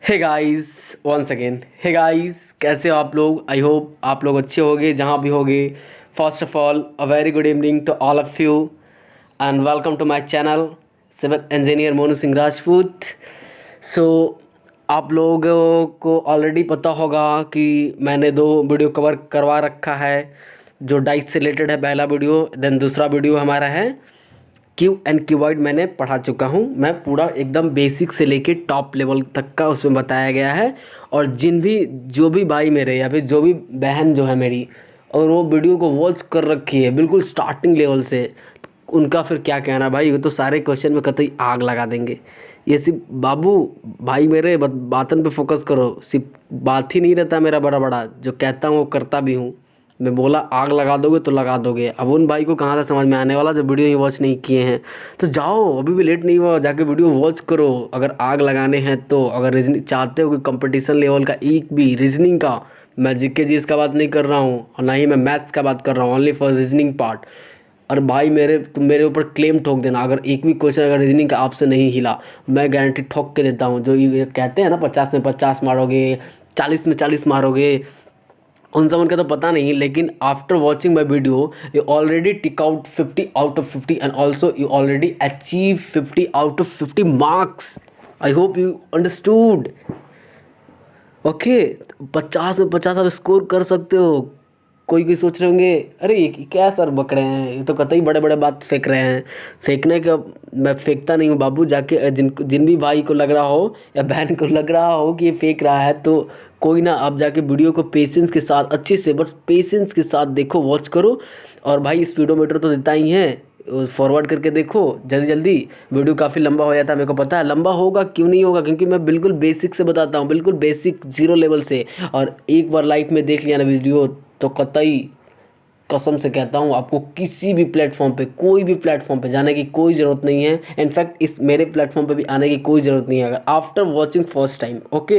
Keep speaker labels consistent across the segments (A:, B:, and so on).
A: हे guys, once again hey guys, कैसे हो आप लोग। आई होप आप लोग अच्छे होगे जहाँ भी होगे। First of all a very good evening to all of you and welcome to my channel civil engineer Monu Singh Rajput. So आप लोगों को ऑलरेडी पता होगा कि मैंने दो वीडियो कवर करवा रखा है। जो डाइस से रिलेटेड है पहला वीडियो, देन दूसरा वीडियो हमारा है क्यू एंड क्यूबॉइड। मैंने पढ़ा चुका हूँ, मैं पूरा एकदम बेसिक से लेके टॉप लेवल तक का उसमें बताया गया है। और जो भी भाई मेरे या फिर जो भी बहन जो है मेरी और वो वीडियो को वॉच कर रखी है बिल्कुल स्टार्टिंग लेवल से, उनका फिर क्या कहना भाई। वो तो सारे क्वेश्चन में कतई आग लगा देंगे। ये सिर्फ बाबू भाई मेरे बातन पे फोकस करो। सिर्फ बात ही नहीं रहता मेरा बड़ा बड़ा, जो कहता हूँ वो करता भी हूँ। मैं बोला आग लगा दोगे तो लगा दोगे। अब उन भाई को कहाँ से समझ में आने वाला जब वीडियो ही वॉच नहीं किए हैं। तो जाओ, अभी भी लेट नहीं हुआ, जाके वीडियो वॉच करो अगर आग लगाने हैं तो। अगर रीजनिंग चाहते हो कि कंपटीशन लेवल का एक भी रीजनिंग का, मैं जीके जी इसका बात नहीं कर रहा हूँ और ना ही मैं मैथ्स का बात कर रहा हूँ, ओनली फॉर रीजनिंग पार्ट। और भाई मेरे तुम मेरे ऊपर क्लेम ठोक देना अगर एक भी क्वेश्चन अगर रीजनिंग का आपसे नहीं हिला, मैं गारंटी ठोक के देता हूँ। जो ये कहते हैं ना 50 में 50 मारोगे, 40 में 40 मारोगे, उन सब उनका तो पता नहीं। लेकिन after watching my video you already tick out 50 out of 50 and also you already achieve 50 out of 50 marks. I hope you understood. Okay, 50 में 50 आप स्कोर कर सकते हो। कोई सोच रहे होंगे अरे ये क्या सर बक रहे हैं, ये तो कतई बड़े बड़े बात फेंक रहे हैं। फेंकने का मैं फेंकता नहीं हूँ बाबू। जाके जिन भी भाई को लग रहा हो या बहन को लग रहा हो कि ये फेंक रहा है, तो कोई ना, आप जाके वीडियो को पेशेंस के साथ अच्छे से, बस पेशेंस के साथ देखो, वॉच करो। और भाई स्पीडोमीटर तो देता ही है, फॉरवर्ड करके देखो जल्दी जल्दी। वीडियो काफ़ी लंबा हो जाता है, मेरे को पता है लंबा होगा, क्यों नहीं होगा, क्योंकि मैं बिल्कुल बेसिक से बताता हूँ, बिल्कुल बेसिक जीरो लेवल से। और एक बार लाइफ में देख लिया ना वीडियो तो कतई कसम से कहता हूँ आपको किसी भी प्लेटफॉर्म पे, कोई भी प्लेटफॉर्म पे जाने की कोई ज़रूरत नहीं है। इनफैक्ट इस मेरे प्लेटफॉर्म पे भी आने की कोई ज़रूरत नहीं है अगर after watching first time. Okay,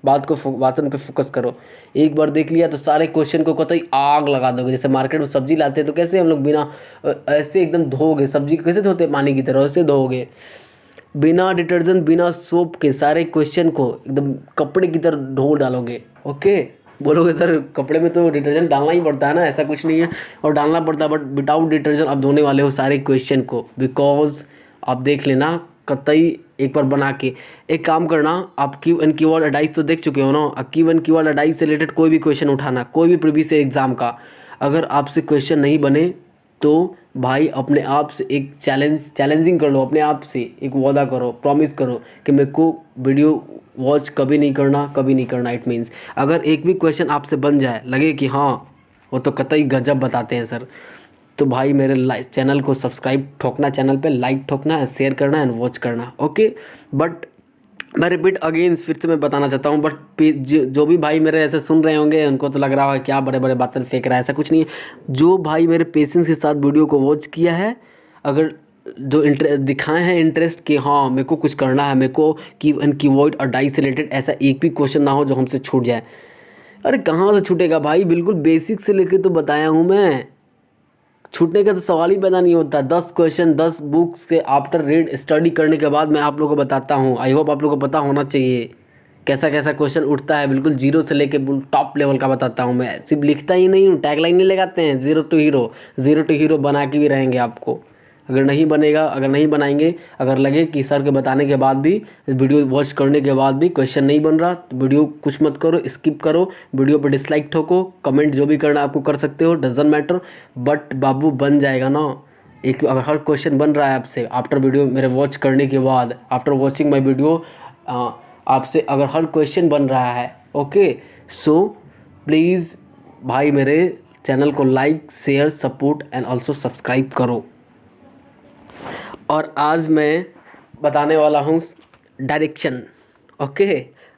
A: बातों पे फोकस करो। एक बार देख लिया तो सारे क्वेश्चन को कतई आग लगा दोगे। जैसे मार्केट में सब्जी लाते हैं तो कैसे हम लोग बिना ऐसे एकदम धोगे, सब्जी को कैसे धोते हैं पानी की तरह, ऐसे धोगे बिना डिटर्जेंट बिना सोप के। सारे क्वेश्चन को एकदम कपड़े की तरह धो डालोगे। ओके, बोलोगे सर कपड़े में तो डिटर्जेंट डालना ही पड़ता है ना, ऐसा कुछ नहीं है, और डालना पड़ता है, बट विदाउट डिटर्जेंट आप धोने वाले हो सारे क्वेश्चन को। बिकॉज आप देख लेना कतई एक बार बना के। एक काम करना, आप क्यू एंड कीवर्ड अडाइस तो देख चुके हो ना। क्यू एंड कीवर्ड अडाइस से रिलेटेड कोई भी क्वेश्चन उठाना, कोई भी प्रीवियस एग्जाम का, अगर आपसे क्वेश्चन नहीं बने तो भाई अपने आप से एक चैलेंजिंग कर लो। अपने आप से एक वादा करो, प्रॉमिस करो कि मेरे को वीडियो वॉच कभी नहीं करना, कभी नहीं करना। इट मीन्स अगर एक भी क्वेश्चन आपसे बन जाए, लगे कि हाँ वो तो कतई गजब बताते हैं सर, तो भाई मेरे चैनल को सब्सक्राइब ठोकना, चैनल पे लाइक ठोकना, शेयर करना एंड वॉच करना। ओके, बट मैं रिपीट अगेन फिर से मैं बताना चाहता हूँ, बट जो भी भाई मेरे ऐसे सुन रहे होंगे उनको तो लग रहा है क्या बड़े बड़े बातें फेंक रहा है, ऐसा कुछ नहीं है। जो भाई मेरे पेशेंस के साथ वीडियो को वॉच किया है, अगर जो दिखाए हैं इंटरेस्ट कि हाँ मेरे को कुछ करना है, मेरे को कीवर्ड और डाइस से रिलेटेड ऐसा एक भी क्वेश्चन ना हो जो हमसे छूट जाए। अरे कहाँ से छूटेगा भाई, बिल्कुल बेसिक से लेके तो बताया हूँ मैं। छूटने का तो सवाल ही पैदा नहीं होता। 10 क्वेश्चन 10 बुक्स से आफ्टर रीड स्टडी करने के बाद मैं आप लोगों को बताता हूँ। आई होप आप लोगों को पता होना चाहिए कैसा कैसा क्वेश्चन उठता है। बिल्कुल जीरो से लेके टॉप लेवल का बताता हूँ मैं। सिर्फ लिखता ही नहीं हूँ, टैगलाइन नहीं लगाते हैं, ज़ीरो टू हीरो बना के भी रहेंगे आपको। अगर नहीं बनेगा, अगर नहीं बनाएंगे, अगर लगे कि सर के बताने के बाद भी, वीडियो वॉच करने के बाद भी क्वेश्चन नहीं बन रहा, तो वीडियो कुछ मत करो, स्किप करो, वीडियो पर डिसलाइक ठोको, कमेंट जो भी करना आपको कर सकते हो, डजंट मैटर। बट बाबू बन जाएगा ना। एक अगर हर क्वेश्चन बन रहा है आपसे आफ्टर वीडियो मेरे वॉच करने के बाद, आफ्टर वॉचिंग माई वीडियो, आपसे अगर हर क्वेश्चन बन रहा है, ओके, सो प्लीज़ भाई मेरे चैनल को like share support and also subscribe करो। और आज मैं बताने वाला हूँ डायरेक्शन। ओके,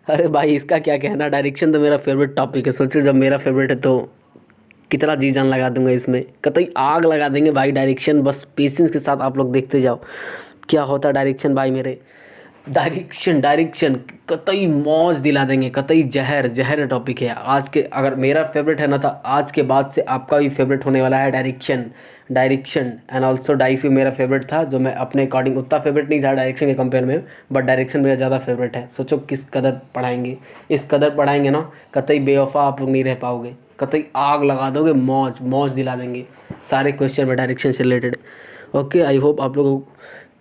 A: अरे भाई इसका क्या कहना, डायरेक्शन तो मेरा फेवरेट टॉपिक है। सोचो जब मेरा फेवरेट है तो कितना जी जान लगा दूंगा इसमें, कतई आग लगा देंगे भाई डायरेक्शन। बस पेशेंस के साथ आप लोग देखते जाओ क्या होता है डायरेक्शन भाई मेरे। डायरेक्शन डायरेक्शन कतई मौज दिला देंगे, कतई जहर जहर टॉपिक है आज के। अगर मेरा फेवरेट है ना, तो आज के बाद से आपका भी फेवरेट होने वाला है direction. Direction and also dice भी मेरा फेवरेट था, जो मैं अपने अकॉर्डिंग उतना फेवरेट नहीं था डायरेक्शन के कंपेयर में, बट डायरेक्शन मेरा ज़्यादा फेवरेट है। सोचो किस कदर पढ़ाएंगे, इस कदर पढ़ाएंगे ना, कतई बेवफा आप लोग नहीं रह पाओगे, कतई आग लगा दोगे, मौज मौज दिला देंगे सारे क्वेश्चन में डायरेक्शन से रिलेटेड। ओके, आई होप आप लोगों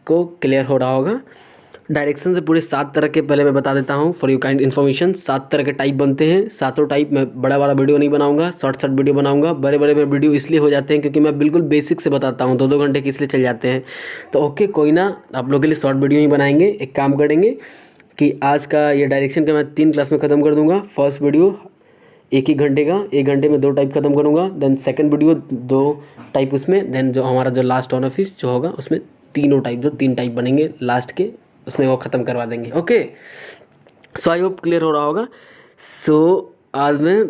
A: को क्लियर हो रहा होगा। डायरेक्शन से पूरे 7 तरह के, पहले मैं बता देता हूँ फॉर यू काइंड इन्फॉर्मेशन, 7 तरह के टाइप बनते हैं। सातों टाइप मैं बड़ा बड़ा वीडियो नहीं बनाऊंगा, शॉर्ट वीडियो बनाऊंगा। बड़े बड़े में वीडियो इसलिए हो जाते हैं क्योंकि मैं बिल्कुल बेसिक से बताता हूँ, 2-2 घंटे के इसलिए चल जाते हैं। तो ओके कोई ना, आप लोगों के लिए शॉर्ट वीडियो ही बनाएंगे। एक काम करेंगे कि आज का ये डायरेक्शन का मैं 3 क्लास में ख़त्म कर दूँगा। फर्स्ट वीडियो 1 घंटे का, 1 घंटे में 2 टाइप ख़त्म करूँगा। देन सेकंड वीडियो 2 टाइप उसमें, देन जो हमारा जो लास्ट ऑन ऑफिस जो होगा उसमें तीनों टाइप, जो 3 टाइप बनेंगे लास्ट के, उसमें वो ख़त्म करवा देंगे। ओके, सो आई होप क्लियर हो रहा होगा। सो आज मैं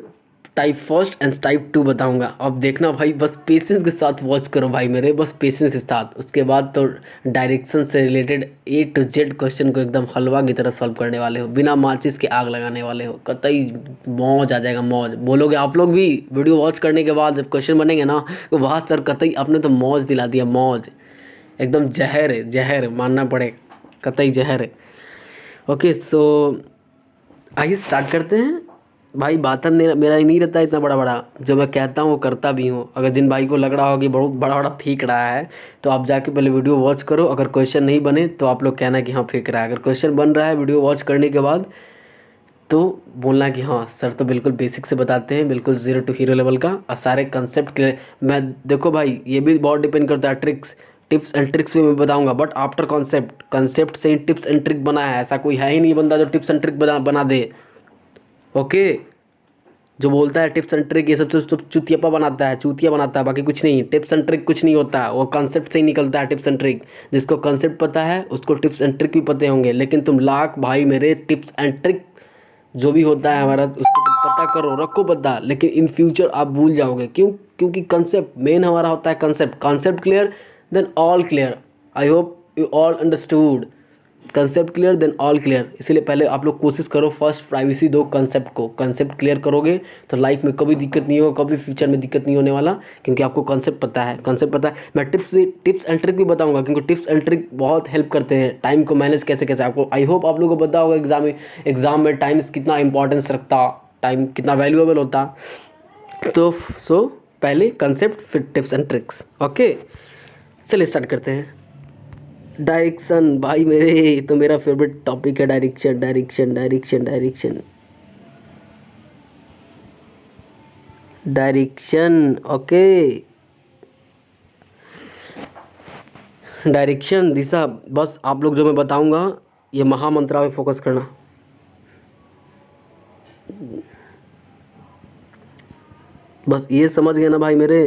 A: टाइप फर्स्ट एंड टाइप 2 बताऊंगा। अब देखना भाई, बस पेशेंस के साथ वॉच करो भाई मेरे, बस पेशेंस के साथ। उसके बाद तो डायरेक्शन से related A to Z question को एकदम हलवा की तरह सॉल्व करने वाले हो, बिना माचिस के आग लगाने वाले हो, कतई मौज आ जाएगा, मौज बोलोगे आप लोग भी। वीडियो वॉच करने के बाद जब क्वेश्चन बनेंगे ना, तो वहाँ सर कतई आपने तो मौज दिला दिया, मौज एकदम जहर है, जहर मानना पड़े, कतई जहर है। ओके, सो आइए स्टार्ट करते हैं भाई। बातन मेरा ही नहीं रहता इतना बड़ा बड़ा, जो मैं कहता हूँ वो करता भी हूँ। अगर जिन भाई को लग रहा हो कि बहुत बड़ा बड़ा फेंक रहा है, तो आप जाके पहले वीडियो वॉच करो। अगर क्वेश्चन नहीं बने तो आप लोग कहना कि हाँ फेंक रहा है। अगर क्वेश्चन बन रहा है वीडियो वॉच करने के बाद, तो बोलना कि हाँ सर तो बिल्कुल बेसिक से बताते हैं, बिल्कुल 0 to हीरो लेवल का, और सारे कंसेप्ट क्लियर। मैं देखो भाई, ये भी बहुत डिपेंड करता है, टिप्स एंड ट्रिक्स भी मैं बताऊंगा, बट आफ्टर कंसेप्ट से ही टिप्स एंड ट्रिक बना है। ऐसा कोई है ही नहीं बंदा जो टिप्स एंड ट्रिक बना दे। ओके, जो बोलता है टिप्स एंड ट्रिक, ये सब चुतियापा बनाता है, चूतिया बनाता है, बाकी कुछ नहीं। टिप्स एंड ट्रिक कुछ नहीं होता, वो कंसेप्ट से ही निकलता है टिप्स एंड ट्रिक। जिसको कंसेप्ट पता है उसको टिप्स एंड ट्रिक भी पते होंगे। लेकिन तुम लाख भाई मेरे, टिप्स एंड ट्रिक जो भी होता है हमारा, उसको पता करो, रखो पता, लेकिन इन फ्यूचर आप भूल जाओगे। क्यों? क्योंकि कंसेप्ट मेन हमारा होता है। Concept clear then all clear. I hope you all understood. Concept clear then all clear. इसीलिए पहले आप लोग कोशिश करो, फर्स्ट प्राइवेसी दो कंसेप्ट को। कंसेप्ट क्लियर करोगे तो लाइफ में कभी दिक्कत नहीं होगा, कभी फ्यूचर में दिक्कत नहीं होने वाला, क्योंकि आपको कंसेप्ट पता है। कंसेप्ट पता है। मैं टिप्स एंड ट्रिक भी बताऊंगा, क्योंकि टिप्स एंड ट्रिक बहुत हेल्प करते हैं टाइम को मैनेज कैसे कैसे। आपको आई होप आप लोगों को पता होगा एग्जाम में टाइम कितना इंपॉर्टेंस रखता, टाइम कितना वैल्यूएबल होता। तो पहले कंसेप्ट फिर टिप्स एंड ट्रिक्स। ओके, चलिए स्टार्ट करते हैं। डायरेक्शन भाई मेरे, तो मेरा फेवरेट टॉपिक है direction direction direction direction direction. Okay, direction दिशा, बस आप लोग जो मैं बताऊंगा ये महामंत्रा पे फोकस करना। बस ये समझ गए ना भाई मेरे,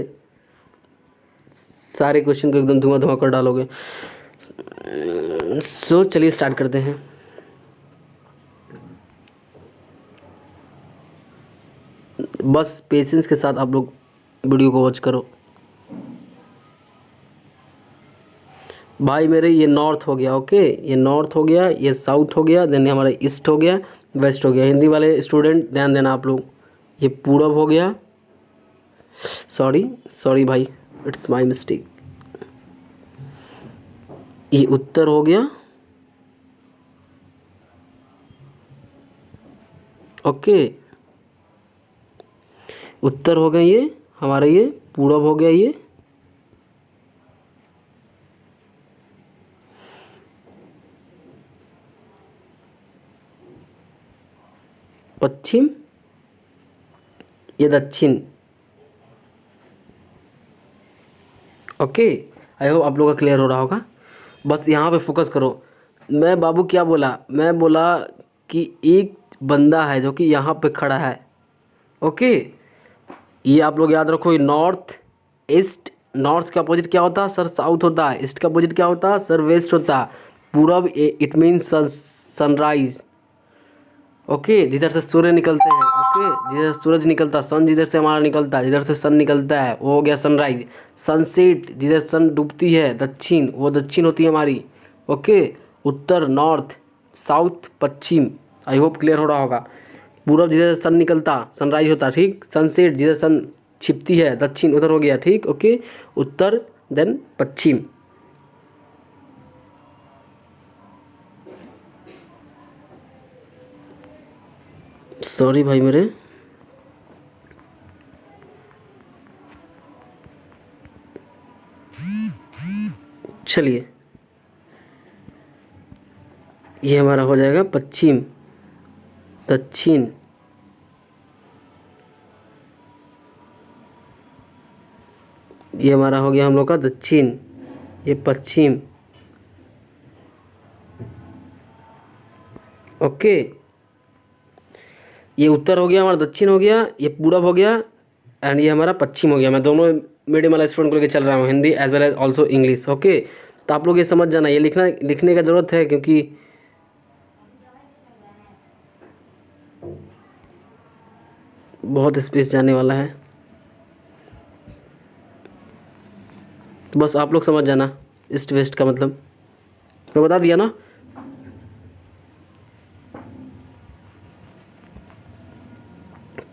A: सारे क्वेश्चन को एकदम धुआं धुआं कर डालोगे। सो चलिए स्टार्ट करते हैं। बस पेशेंस के साथ आप लोग वीडियो को वॉच करो भाई मेरे। ये नॉर्थ हो गया, ओके, ये नॉर्थ हो गया, ये साउथ हो गया, देन हमारा ईस्ट हो गया, वेस्ट हो गया। हिंदी वाले स्टूडेंट ध्यान देना आप लोग। ये पूरब हो गया, सॉरी भाई, इट्स माय मिस्टेक। ये उत्तर हो गया, ओके, उत्तर हो गया ये हमारा, ये पूरब हो गया, ये पश्चिम, ये दक्षिण। ओके, आई होप आप लोगों का क्लियर हो रहा होगा। बस यहाँ पे फोकस करो। मैं बाबू क्या बोला, मैं बोला कि एक बंदा है जो कि यहाँ पे खड़ा है। ओके, ये आप लोग याद रखो। ये नॉर्थ ईस्ट, नॉर्थ का अपोजिट क्या होता है सर? साउथ होता है। ईस्ट का अपोजिट क्या होता है सर? वेस्ट होता है। पूरब इट मीन्स सनराइज। ओके, जिधर से सूर्य निकलते हैं, ओके, जिधर सूरज निकलता, सन जिधर से हमारा निकलता है, जिधर से सन निकलता है वो हो गया सनराइज। सनसेट, जिधर सन डूबती है, दक्षिण, वो दक्षिण होती है हमारी। ओके, उत्तर नॉर्थ, साउथ पश्चिम। आई होप क्लियर हो रहा होगा। पूरब जिधर सन निकलता, सनराइज होता, ठीक। सनसेट जिधर सन छिपती है, दक्षिण उधर हो गया, ठीक। ओके, उत्तर देन पश्चिम। सॉरी भाई मेरे, चलिए ये हमारा हो जाएगा पश्चिम, दक्षिण, ये हमारा हो गया हम लोग का दक्षिण, ये पश्चिम। ओके, ये उत्तर हो गया हमारा, दक्षिण हो गया, ये पूरब हो गया, एंड ये हमारा पश्चिम हो गया। मैं दोनों मीडियम वाला स्टूडेंट को लेकर चल रहा हूँ, Hindi as well as also English. Okay, तो आप लोग ये समझ जाना, ये लिखने का ज़रूरत है क्योंकि बहुत स्पेस जाने वाला है। तो बस आप लोग समझ जाना ईस्ट वेस्ट का मतलब मैं बता दिया ना।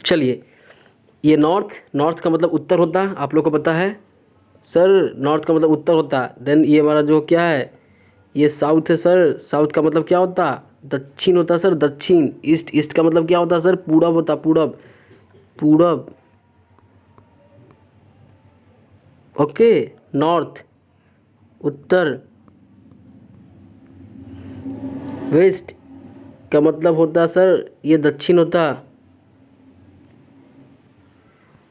A: चलिए, ये नॉर्थ का मतलब उत्तर होता है, आप लोग को पता है सर। नॉर्थ का मतलब उत्तर होता है। देन ये हमारा जो क्या है, ये साउथ है सर। साउथ का मतलब क्या होता है, दक्षिण होता है सर, दक्षिण। ईस्ट का मतलब क्या होता है सर, पूरब होता, पूरब। ओके, नॉर्थ उत्तर। वेस्ट का मतलब होता है सर, ये दक्षिण होता,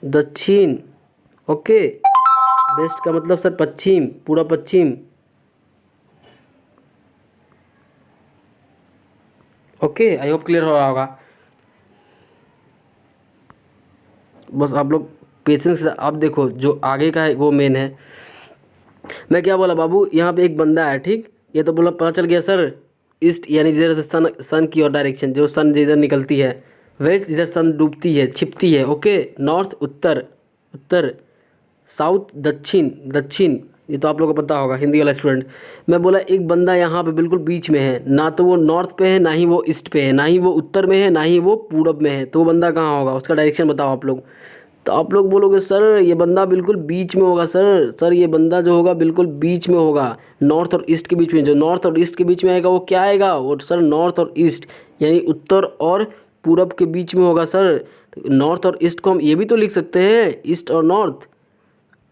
A: दक्षिण। ओके, वेस्ट का मतलब सर पश्चिम, पूरा पश्चिम। ओके, आई होप क्लियर हो रहा होगा। बस आप लोग पेशेंस से आप देखो, जो आगे का है वो मेन है। मैं क्या बोला बाबू, यहाँ पे एक बंदा है, ठीक। ये तो बोला पता चल गया सर, ईस्ट यानी जिधर से सन की और डायरेक्शन, जो सन जिधर निकलती है। वेस्ट जिधर सन डूबती है, छिपती है। ओके, नॉर्थ उत्तर, साउथ दक्षिण। ये तो आप लोगों को पता होगा, हिंदी वाला स्टूडेंट। मैं बोला एक बंदा यहाँ पे बिल्कुल बीच में है, ना तो वो नॉर्थ पे है, ना ही वो ईस्ट पे है, ना ही वो उत्तर में है, ना ही वो पूरब में है। तो वो बंदा कहाँ होगा, उसका डायरेक्शन बताओ आप लोग। तो आप लोग बोलोगे सर ये बंदा बिल्कुल बीच में होगा। सर ये बंदा जो होगा बिल्कुल बीच में होगा, नॉर्थ और ईस्ट के बीच में। जो नॉर्थ और ईस्ट के बीच में आएगा वो क्या आएगा, वो सर नॉर्थ और ईस्ट यानी उत्तर और पूरब के बीच में होगा सर। नॉर्थ और ईस्ट को हम ये भी तो लिख सकते हैं, ईस्ट और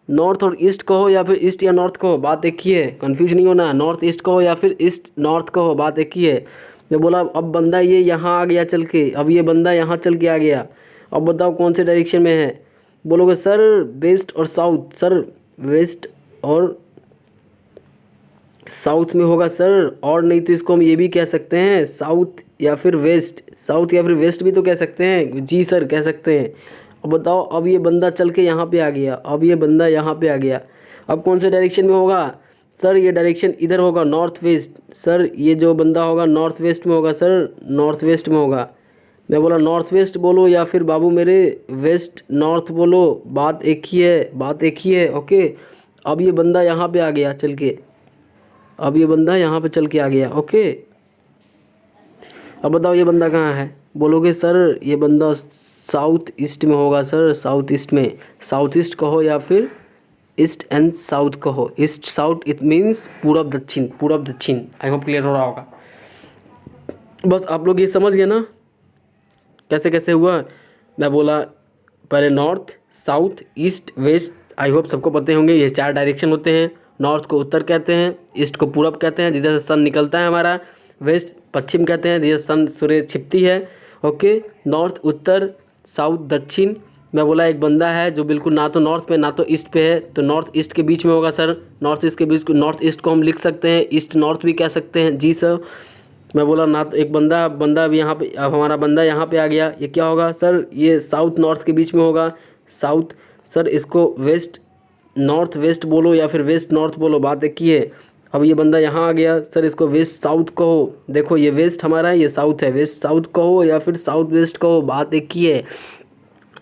A: नॉर्थ और ईस्ट कहो या फिर ईस्ट या नॉर्थ कहो, बात एक ही है, कंफ्यूज नहीं होना। नॉर्थ ईस्ट कहो या फिर ईस्ट नॉर्थ कहो, बात एक ही है। मैं बोला अब बंदा ये यहाँ आ गया चल के, अब ये बंदा यहाँ चल के आ गया। अब बताओ कौन से डायरेक्शन में है। बोलोगे सर वेस्ट और साउथ। सर वेस्ट और साउथ में होगा सर, और नहीं तो इसको हम ये भी कह सकते हैं साउथ या फिर वेस्ट, साउथ या फिर वेस्ट भी तो कह सकते हैं। जी सर कह सकते हैं। अब बताओ, अब ये बंदा चल के यहाँ पे आ गया, अब ये बंदा यहाँ पे आ गया, अब कौन से डायरेक्शन में होगा सर, ये डायरेक्शन इधर होगा, नॉर्थ वेस्ट। सर ये जो बंदा होगा नॉर्थ वेस्ट में होगा सर, नॉर्थ वेस्ट में होगा। मैं बोला नॉर्थ वेस्ट बोलो या फिर बाबू मेरे वेस्ट नॉर्थ बोलो, बात एक ही है, बात एक ही है। ओके, अब ये बंदा यहाँ पे आ गया चल के, अब ये बंदा यहाँ पे चल के आ गया। ओके, अब बताओ ये बंदा कहाँ है। बोलोगे सर ये बंदा साउथ ईस्ट में होगा सर, साउथ ईस्ट में। साउथ ईस्ट कहो या फिर ईस्ट एंड साउथ कहो, ईस्ट साउथ इट मीन्स पूरब दक्षिण। आई होप क्लियर हो रहा होगा। बस आप लोग ये समझ गए ना कैसे कैसे हुआ। मैं बोला पहले north south east waste, I hope सबको पते होंगे ये 4 डायरेक्शन होते हैं। नॉर्थ को उत्तर कहते हैं, ईस्ट को पूरब कहते हैं जिधर से सन निकलता है हमारा, वेस्ट पश्चिम कहते हैं जिधर सन सूर्य छिपती है। ओके, नॉर्थ उत्तर साउथ दक्षिण। मैं बोला एक बंदा है जो बिल्कुल ना तो नॉर्थ पे ना तो ईस्ट पे है, तो नॉर्थ ईस्ट के बीच में होगा सर। नॉर्थ ईस्ट के बीच, नॉर्थ ईस्ट को हम लिख सकते हैं ईस्ट नॉर्थ भी कह सकते हैं। जी सर। मैं बोला ना तो एक बंदा भी यहाँ पे, अब हमारा बंदा यहाँ पे आ गया, ये क्या होगा सर, ये साउथ नॉर्थ के बीच में होगा, साउथ। सर इसको वेस्ट नॉर्थ वेस्ट बोलो या फिर वेस्ट नॉर्थ बोलो, बात एक ही है। अब ये बंदा यहाँ आ गया सर, इसको वेस्ट साउथ कहो। देखो ये वेस्ट हमारा है, ये साउथ है, वेस्ट साउथ कहो या फिर साउथ वेस्ट कहो, बात एक ही है।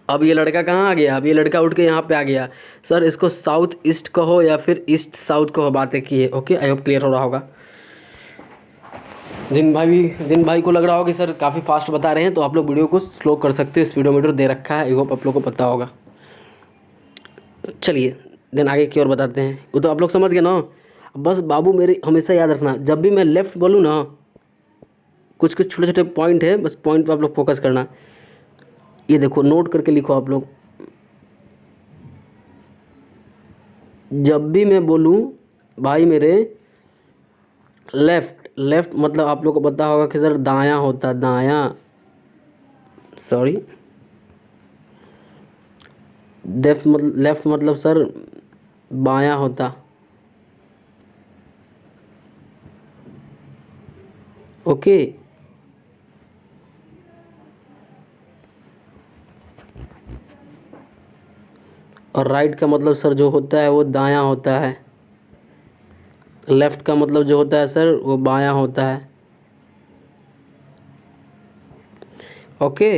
A: अब ये लड़का कहाँ आ गया, अब ये लड़का उठ के यहाँ पे आ गया सर, इसको साउथ ईस्ट कहो या फिर ईस्ट साउथ कहो, बात एक ही है। ओके, आई होप क्लियर हो रहा होगा। जिन भाई को लग रहा हो कि सर काफ़ी फास्ट बता रहे हैं तो आप लोग वीडियो को स्लो कर सकते हो, स्पीडोमीटर दे रखा है, आई होप आप लोग को पता होगा। चलिए देन आगे की ओर बताते हैं। वो तो आप लोग समझ गए ना। बस बाबू मेरे हमेशा याद रखना, जब भी मैं लेफ़्ट बोलूँ ना, कुछ कुछ छोटे छोटे पॉइंट है, बस पॉइंट पे आप लोग फोकस करना। ये देखो, नोट करके लिखो आप लोग। जब भी मैं बोलूँ भाई मेरे लेफ़्ट, लेफ़्ट मतलब आप लोग को पता होगा कि सर दायां होता है, दायां, सॉरी लेफ़्ट मतलब सर बायां होता। ओके, और राइट का मतलब सर जो होता है वो दायां होता है। लेफ़्ट का मतलब जो होता है सर वो बायां होता है। ओके,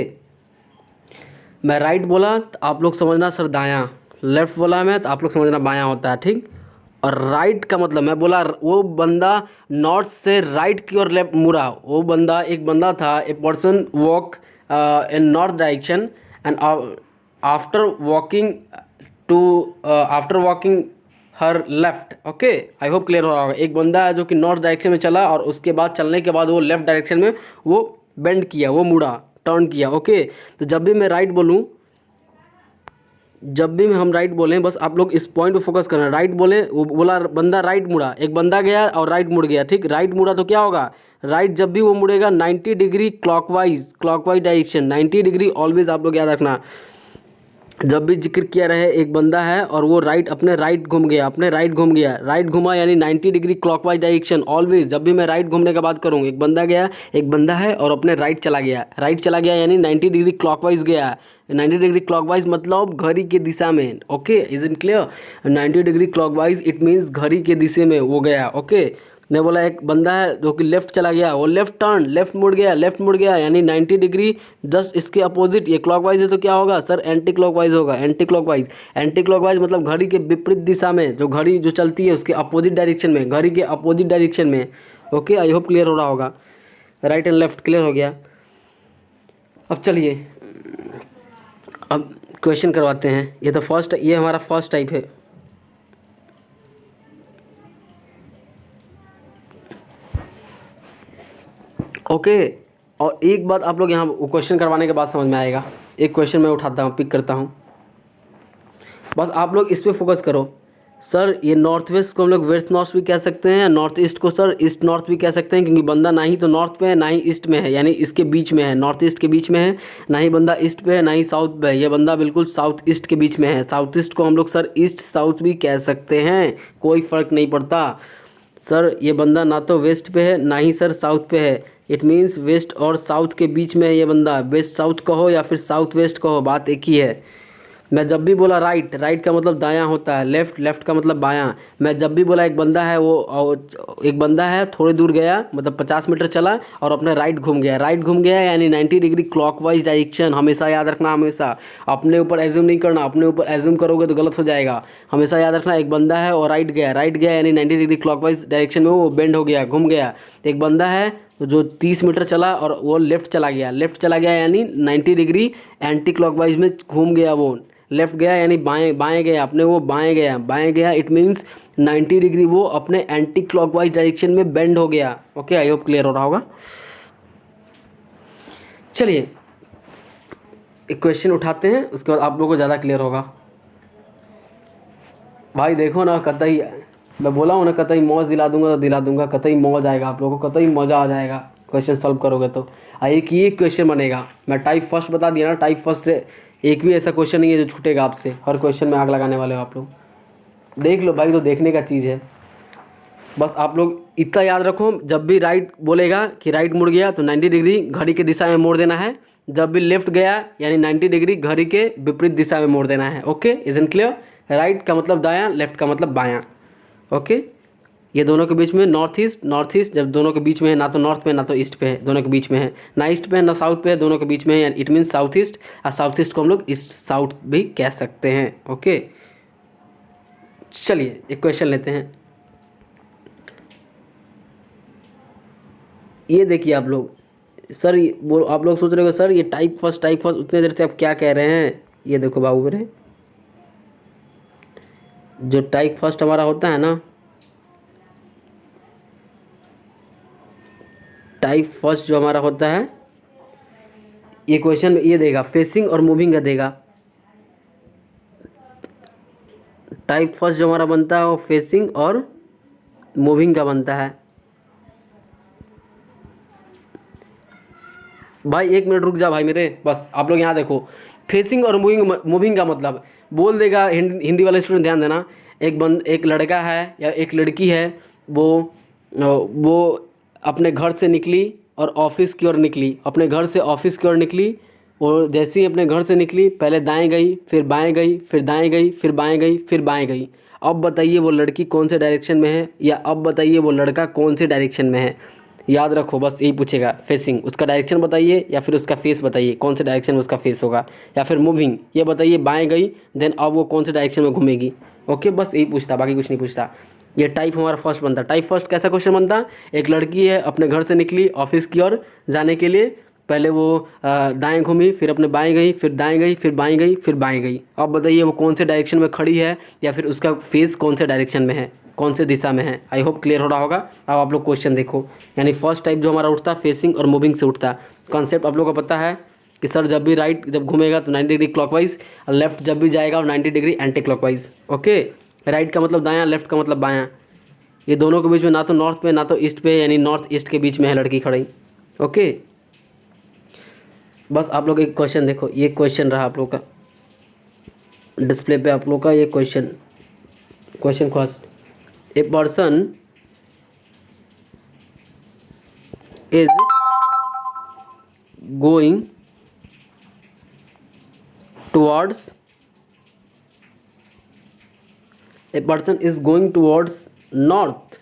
A: मैं राइट बोला तो आप लोग समझना सर दायां, लेफ़्ट बोला मैं तो आप लोग समझना बायां होता है, ठीक। और राइट का मतलब मैं बोला वो बंदा नॉर्थ से राइट की ओर लेफ्ट मुड़ा, वो बंदा, एक बंदा था, a person walk in north direction and after walking to after walking her left. Okay, I hope clear हो रहा होगा। एक बंदा है जो कि नॉर्थ डायरेक्शन में चला और उसके बाद चलने के बाद वो लेफ्ट डायरेक्शन में वो बेंड किया, वो मुड़ा, टर्न किया। ओके, तो जब भी मैं राइट बोलूँ, जब भी हम राइट बोलें, बस आप लोग इस पॉइंट पे फोकस करना। राइट बोले, वो बोला बंदा राइट मुड़ा, एक बंदा गया और राइट मुड़ गया, ठीक। राइट मुड़ा तो क्या होगा, राइट जब भी वो मुड़ेगा 90 degree clockwise, clockwise direction 90 degree always आप लोग याद रखना। जब भी जिक्र किया रहे एक बंदा है और वो राइट, अपने राइट घूम गया, अपने राइट घूम गया, राइट घुमा यानी 90 डिग्री क्लॉकवाइज डायरेक्शन ऑलवेज। जब भी मैं राइट घूमने का बात करूँ, एक बंदा गया, एक बंदा है और अपने राइट चला गया, राइट चला गया यानी 90 डिग्री क्लॉकवाइज गया। 90 डिग्री क्लॉकवाइज मतलब घड़ी के दिशा में। Okay, is in clear. 90 degree clockwise it means घड़ी के दिशा में वो गया। ओके, मैं बोला एक बंदा है जो कि लेफ्ट चला गया, वो लेफ्ट टर्न, लेफ्ट मुड़ गया, लेफ्ट मुड़ गया यानी 90 डिग्री जस्ट इसके अपोजिट। ये क्लॉकवाइज है तो क्या होगा सर, एंटी क्लॉकवाइज होगा, एंटी क्लॉकवाइज। एंटी क्लॉकवाइज मतलब घड़ी के विपरीत दिशा में, जो घड़ी जो चलती है उसके अपोजिट डायरेक्शन में, घड़ी के अपोजिट डायरेक्शन में। ओके, आई होप क्लियर हो रहा होगा। राइट एंड लेफ्ट क्लियर हो गया। अब चलिए, अब क्वेश्चन करवाते हैं। ये तो फर्स्ट, ये हमारा फर्स्ट टाइप है। ओके, और एक बात आप लोग यहाँ क्वेश्चन करवाने के बाद समझ में आएगा। एक क्वेश्चन मैं उठाता हूँ, पिक करता हूँ, बस आप लोग इस पे फोकस करो। सर ये नॉर्थ वेस्ट को हम लोग वेस्ट नॉर्थ भी कह सकते हैं, नॉर्थ ईस्ट को सर ईस्ट नॉर्थ भी कह सकते हैं, क्योंकि बंदा ना ही तो नॉर्थ पे है ना ही ईस्ट में है, यानी इसके बीच में है, नॉर्थ ईस्ट के बीच में है। ना ही बंदा ईस्ट पे है ना ही साउथ पे है, ये बंदा बिल्कुल साउथ ईस्ट के बीच में है। साउथ ईस्ट को हम लोग सर ईस्ट साउथ भी कह सकते हैं, कोई फ़र्क नहीं पड़ता। सर ये बंदा ना तो वेस्ट पे है ना ही सर साउथ पे है, इट मीन्स वेस्ट और साउथ के बीच में है ये बंदा। वेस्ट साउथ कहो या फिर साउथ वेस्ट कहो, बात एक ही है। मैं जब भी बोला राइट, राइट का मतलब दायां होता है, लेफ्ट, लेफ्ट का मतलब बायां। मैं जब भी बोला एक बंदा है, वो एक बंदा है थोड़ी दूर गया, मतलब 50 मीटर चला और अपने राइट घूम गया, राइट घूम गया यानी 90 डिग्री क्लॉकवाइज डायरेक्शन। हमेशा याद रखना, हमेशा अपने ऊपर एज्यूम नहीं करना, अपने ऊपर एज्यूम करोगे तो गलत हो जाएगा। हमेशा याद रखना, एक बंदा है और राइट गया, राइट गया यानी 90 डिग्री क्लॉकवाइज डायरेक्शन में वो बेंड हो गया, घूम गया। एक बंदा है जो 30 मीटर चला और वो लेफ्ट चला गया, लेफ्ट चला गया यानी 90 डिग्री एंटी क्लॉकवाइज में घूम गया, वो लेफ्ट गया यानी बाएं, बाएं गया अपने, वो बाएं गया, बाएं गया इट मीन्स 90 डिग्री वो अपने एंटी क्लॉकवाइज डायरेक्शन में बेंड हो गया। ओके, आई होप क्लियर हो रहा होगा। चलिए एक क्वेश्चन उठाते हैं, उसके बाद आप लोगों को ज़्यादा क्लियर होगा। भाई देखो ना, कतई मैं बोला हूँ ना, कतई मौज दिला दूंगा तो दिला दूंगा, कतई मौज आएगा आप लोगों को, कतई मज़ा आ जाएगा क्वेश्चन सॉल्व करोगे तो। एक ही एक क्वेश्चन बनेगा, मैं टाइप फर्स्ट बता दिया ना, टाइप फर्स्ट से एक भी ऐसा क्वेश्चन नहीं है जो छूटेगा आपसे। हर क्वेश्चन में आग लगाने वाले हो आप लोग, देख लो भाई, तो देखने का चीज़ है। बस आप लोग इतना याद रखो, जब भी राइट बोलेगा कि राइट मुड़ गया तो 90 डिग्री घड़ी के दिशा में मोड़ देना है। जब भी लेफ्ट गया यानी 90 डिग्री घड़ी के विपरीत दिशा में मोड़ देना है। Okay, is in clear. Right का मतलब दायां, लेफ्ट का मतलब बायां। ओके, ये दोनों के बीच में नॉर्थ ईस्ट, नॉर्थ ईस्ट जब दोनों के बीच में है, ना तो नॉर्थ पे ना तो ईस्ट पे है, दोनों के बीच में है, ना ईस्ट पे है ना साउथ पे है, दोनों के बीच में है, इट मीन्स साउथ ईस्ट। और साउथ ईस्ट को हम लोग ईस्ट साउथ भी कह सकते हैं। ओके, चलिए एक क्वेश्चन लेते हैं। ये देखिए आप लोग, सर वो आप लोग सोच रहे हो सर ये टाइप फर्स्ट उतने देर से आप क्या कह रहे हैं। ये देखो बाबू मेरे, जो टाइप फर्स्ट हमारा होता है ना, टाइप फर्स्ट जो हमारा होता है, ये क्वेश्चन ये देगा फेसिंग और मूविंग का देगा। टाइप फर्स्ट जो हमारा बनता है वो फेसिंग और मूविंग का बनता है। भाई एक मिनट रुक जा भाई मेरे, बस आप लोग यहाँ देखो, फेसिंग और मूविंग का मतलब बोल देगा। हिंदी वाले स्टूडेंट ध्यान देना, एक लड़का है या एक लड़की है, वो अपने घर से निकली और ऑफिस की ओर निकली, अपने घर से ऑफिस की ओर निकली। और जैसे ही अपने घर से निकली पहले दाएं गई, फिर बाएं गई, फिर दाएं गई, फिर बाएं गई, फिर बाएं गई। अब बताइए वो लड़की कौन से डायरेक्शन में है, या अब बताइए वो लड़का कौन से डायरेक्शन में है। याद रखो, बस यही पूछेगा, फेसिंग उसका डायरेक्शन बताइए या फिर उसका फेस बताइए, कौन से डायरेक्शन में उसका फेस होगा। या फिर मूविंग, ये बताइए बाएं गई, देन अब वो कौन से डायरेक्शन में घूमेगी। ओके, बस यही पूछता, बाकी कुछ नहीं पूछता। ये टाइप हमारा फर्स्ट बनता। टाइप फर्स्ट कैसा क्वेश्चन बनता? एक लड़की है, अपने घर से निकली ऑफिस की ओर जाने के लिए, पहले वो दाएं घूमी, फिर अपने बाएं गई, फिर दाएं गई, फिर बाएं गई, फिर बाएं गई। अब बताइए वो कौन से डायरेक्शन में खड़ी है, या फिर उसका फेस कौन से डायरेक्शन में है, कौन से दिशा में है। आई होप क्लियर हो रहा होगा। अब आप लोग क्वेश्चन देखो, यानी फर्स्ट टाइप जो हमारा उठता फेसिंग और मूविंग से उठता। कॉन्सेप्ट आप लोगों को पता है कि सर जब भी राइट जब घूमेगा तो 90 डिग्री क्लॉकवाइज, लेफ्ट जब भी जाएगा और 90 degree anti clockwise. Okay, right का मतलब दायां, लेफ्ट का मतलब बायां। ये दोनों के बीच में ना तो नॉर्थ पे ना तो ईस्ट पे, यानी नॉर्थ ईस्ट के बीच में है लड़की खड़ी। ओके, बस आप लोग एक क्वेश्चन देखो, ये क्वेश्चन रहा आप लोग का डिस्प्ले पे, आप लोग का ये question first. A person is going towards, a person is going towards north.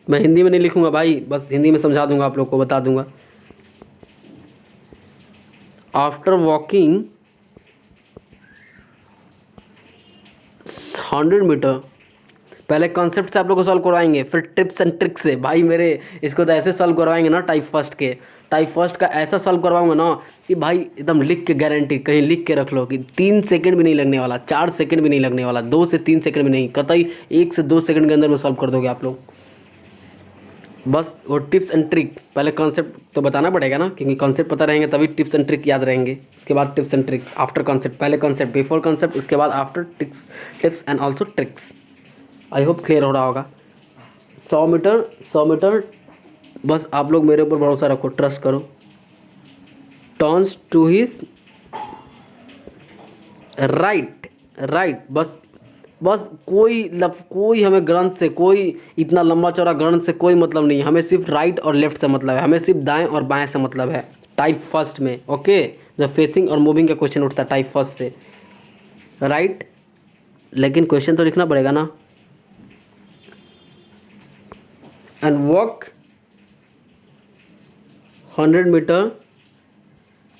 A: मैं हिंदी में नहीं लिखूंगा भाई, बस हिंदी में समझा दूंगा आप लोग को, बता दूंगा। आफ्टर वॉकिंग 100 मीटर, पहले कॉन्सेप्ट से आप लोग को सॉल्व करवाएंगे, फिर टिप्स एंड ट्रिक्स से। भाई मेरे, इसको तो ऐसे सॉल्व करवाएंगे ना टाइप फर्स्ट का ऐसा सॉल्व करवाऊंगा ना कि भाई एकदम लिख के, गारंटी कहीं लिख के रख लो कि 3 सेकंड भी नहीं लगने वाला, 4 सेकंड भी नहीं लगने वाला, 2 से 3 सेकंड भी नहीं, कतई 1 से 2 सेकंड के अंदर में सॉल्व कर दोगे आप लोग। बस वो टिप्स एंड ट्रिक, पहले कॉन्सेप्ट तो बताना पड़ेगा ना, क्योंकि कॉन्सेप्ट पता रहेंगे तभी टिप्स एंड ट्रिक याद रहेंगे। उसके बाद tips and trick after concept, पहले कॉन्सेप्ट बिफोर कॉन्सेप्ट, उसके बाद after tips and also tricks. I hope clear हो रहा होगा। 100 मीटर, बस आप लोग मेरे ऊपर भरोसा रखो, ट्रस्ट करो। टर्न्स टू हिज राइट, बस कोई हमें ग्रंथ से, कोई इतना लंबा चौड़ा ग्रंथ से कोई मतलब नहीं है, हमें सिर्फ राइट और लेफ्ट से मतलब है, हमें सिर्फ दाएं और बाएं से मतलब है टाइप फर्स्ट में। ओके, जब फेसिंग और मूविंग का क्वेश्चन उठता है टाइप फर्स्ट से, राइट। लेकिन क्वेश्चन तो लिखना पड़ेगा ना। And walk 100 metre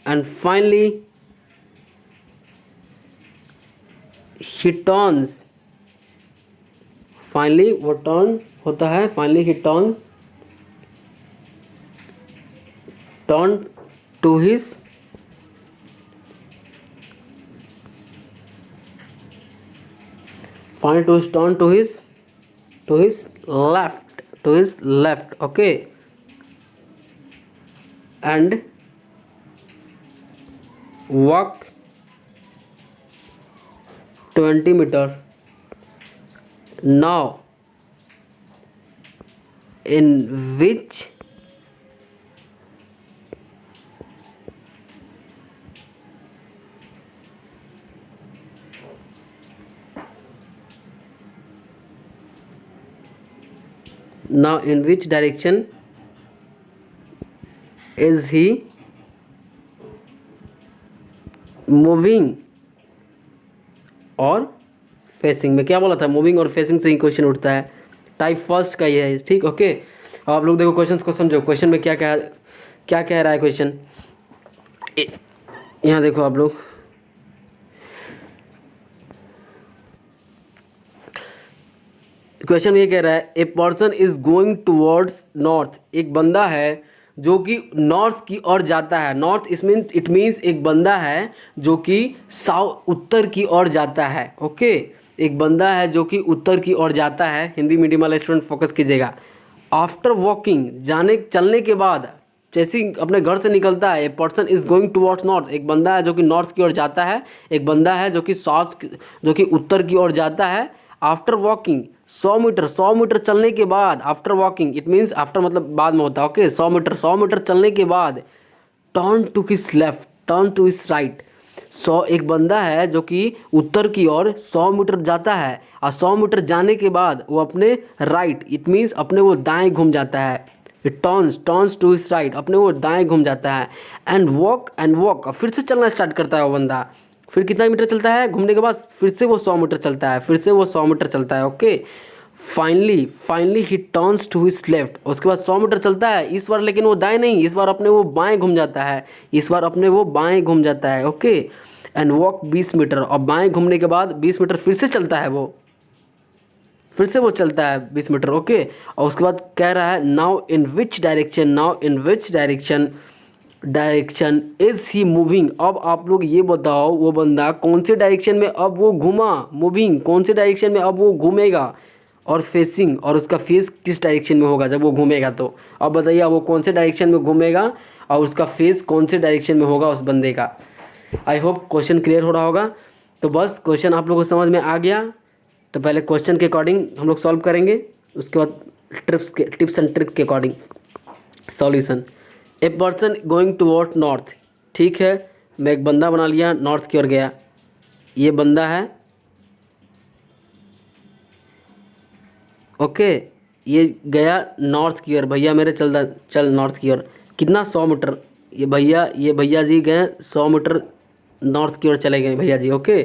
A: and finally he turns, finally वो टर्न होता है, finally he turns to his left, okay, and walk 20 meter. Now in which direction is he moving और फेसिंग में? क्या बोला था, मूविंग और फेसिंग से ही क्वेश्चन उठता है, टाइप फर्स्ट का ये है, ठीक। ओके, अब आप लोग देखो क्वेश्चन को समझो, क्वेश्चन में क्या कह रहा है क्वेश्चन। यहाँ देखो आप लोग, क्वेश्चन ये कह रहा है a person is going towards north, एक बंदा है जो कि नॉर्थ की ओर जाता है। नॉर्थ इट मीन्स एक बंदा है जो कि साउथ उत्तर की ओर जाता है। ओके, एक बंदा है जो कि उत्तर की ओर जाता है। हिंदी मीडियम वाले स्टूडेंट फोकस कीजिएगा। आफ्टर वॉकिंग, चलने के बाद, जैसे ही अपने घर से निकलता है, a person is going towards north, एक बंदा है जो कि नॉर्थ की ओर जाता है, एक बंदा है जो कि उत्तर की ओर जाता है। आफ्टर वॉकिंग 100 मीटर चलने के बाद, after walking it means after मतलब बाद में होता है। ओके, 100 मीटर चलने के बाद turn to his left, turn to his right. एक बंदा है जो कि उत्तर की ओर 100 मीटर जाता है और 100 मीटर जाने के बाद वो अपने राइट इट मीन्स अपने वो दाएं घूम जाता है। टर्न्स टू हिज राइट, अपने वो दाएं घूम जाता है। एंड वॉक फिर से चलना स्टार्ट करता है वो बंदा। फिर कितना मीटर चलता है घूमने के बाद? फिर से वो 100 मीटर चलता है, फिर से वो 100 मीटर चलता है। Okay, finally he turns to his left, उसके बाद 100 मीटर चलता है इस बार, लेकिन वो दाएं नहीं, इस बार अपने वो बाएं घूम जाता है, इस बार अपने वो बाएं घूम जाता है। ओके, एंड वॉक 20 मीटर, और बाएं घूमने के बाद 20 मीटर फिर से चलता है वो, फिर से वो चलता है 20 मीटर। ओके, और उसके बाद कह रहा है now in which direction is he moving. अब आप लोग ये बताओ वो बंदा कौन से डायरेक्शन में अब वो घूमा, मूविंग कौन से डायरेक्शन में अब वो घूमेगा, और फेसिंग, और उसका फेस किस डायरेक्शन में होगा जब वो घूमेगा। तो अब बताइए वो कौन से डायरेक्शन में घूमेगा और उसका फेस कौन से डायरेक्शन में होगा उस बंदे का। आई होप क्वेश्चन क्लियर हो रहा होगा। तो बस क्वेश्चन आप लोगों को समझ में आ गया। तो पहले क्वेश्चन के अकॉर्डिंग हम लोग सॉल्व करेंगे, उसके बाद टिप्स एंड ट्रिक के according solution. A person going toward north, ठीक है, मैं एक बंदा बना लिया, नॉर्थ की ओर गया। ये बंदा है, ओके, ये गया नॉर्थ की ओर। भैया मेरे चल नॉर्थ की ओर। कितना? 100 मीटर। ये भैया जी गए 100 मीटर नॉर्थ की ओर चले गए भैया जी। Okay,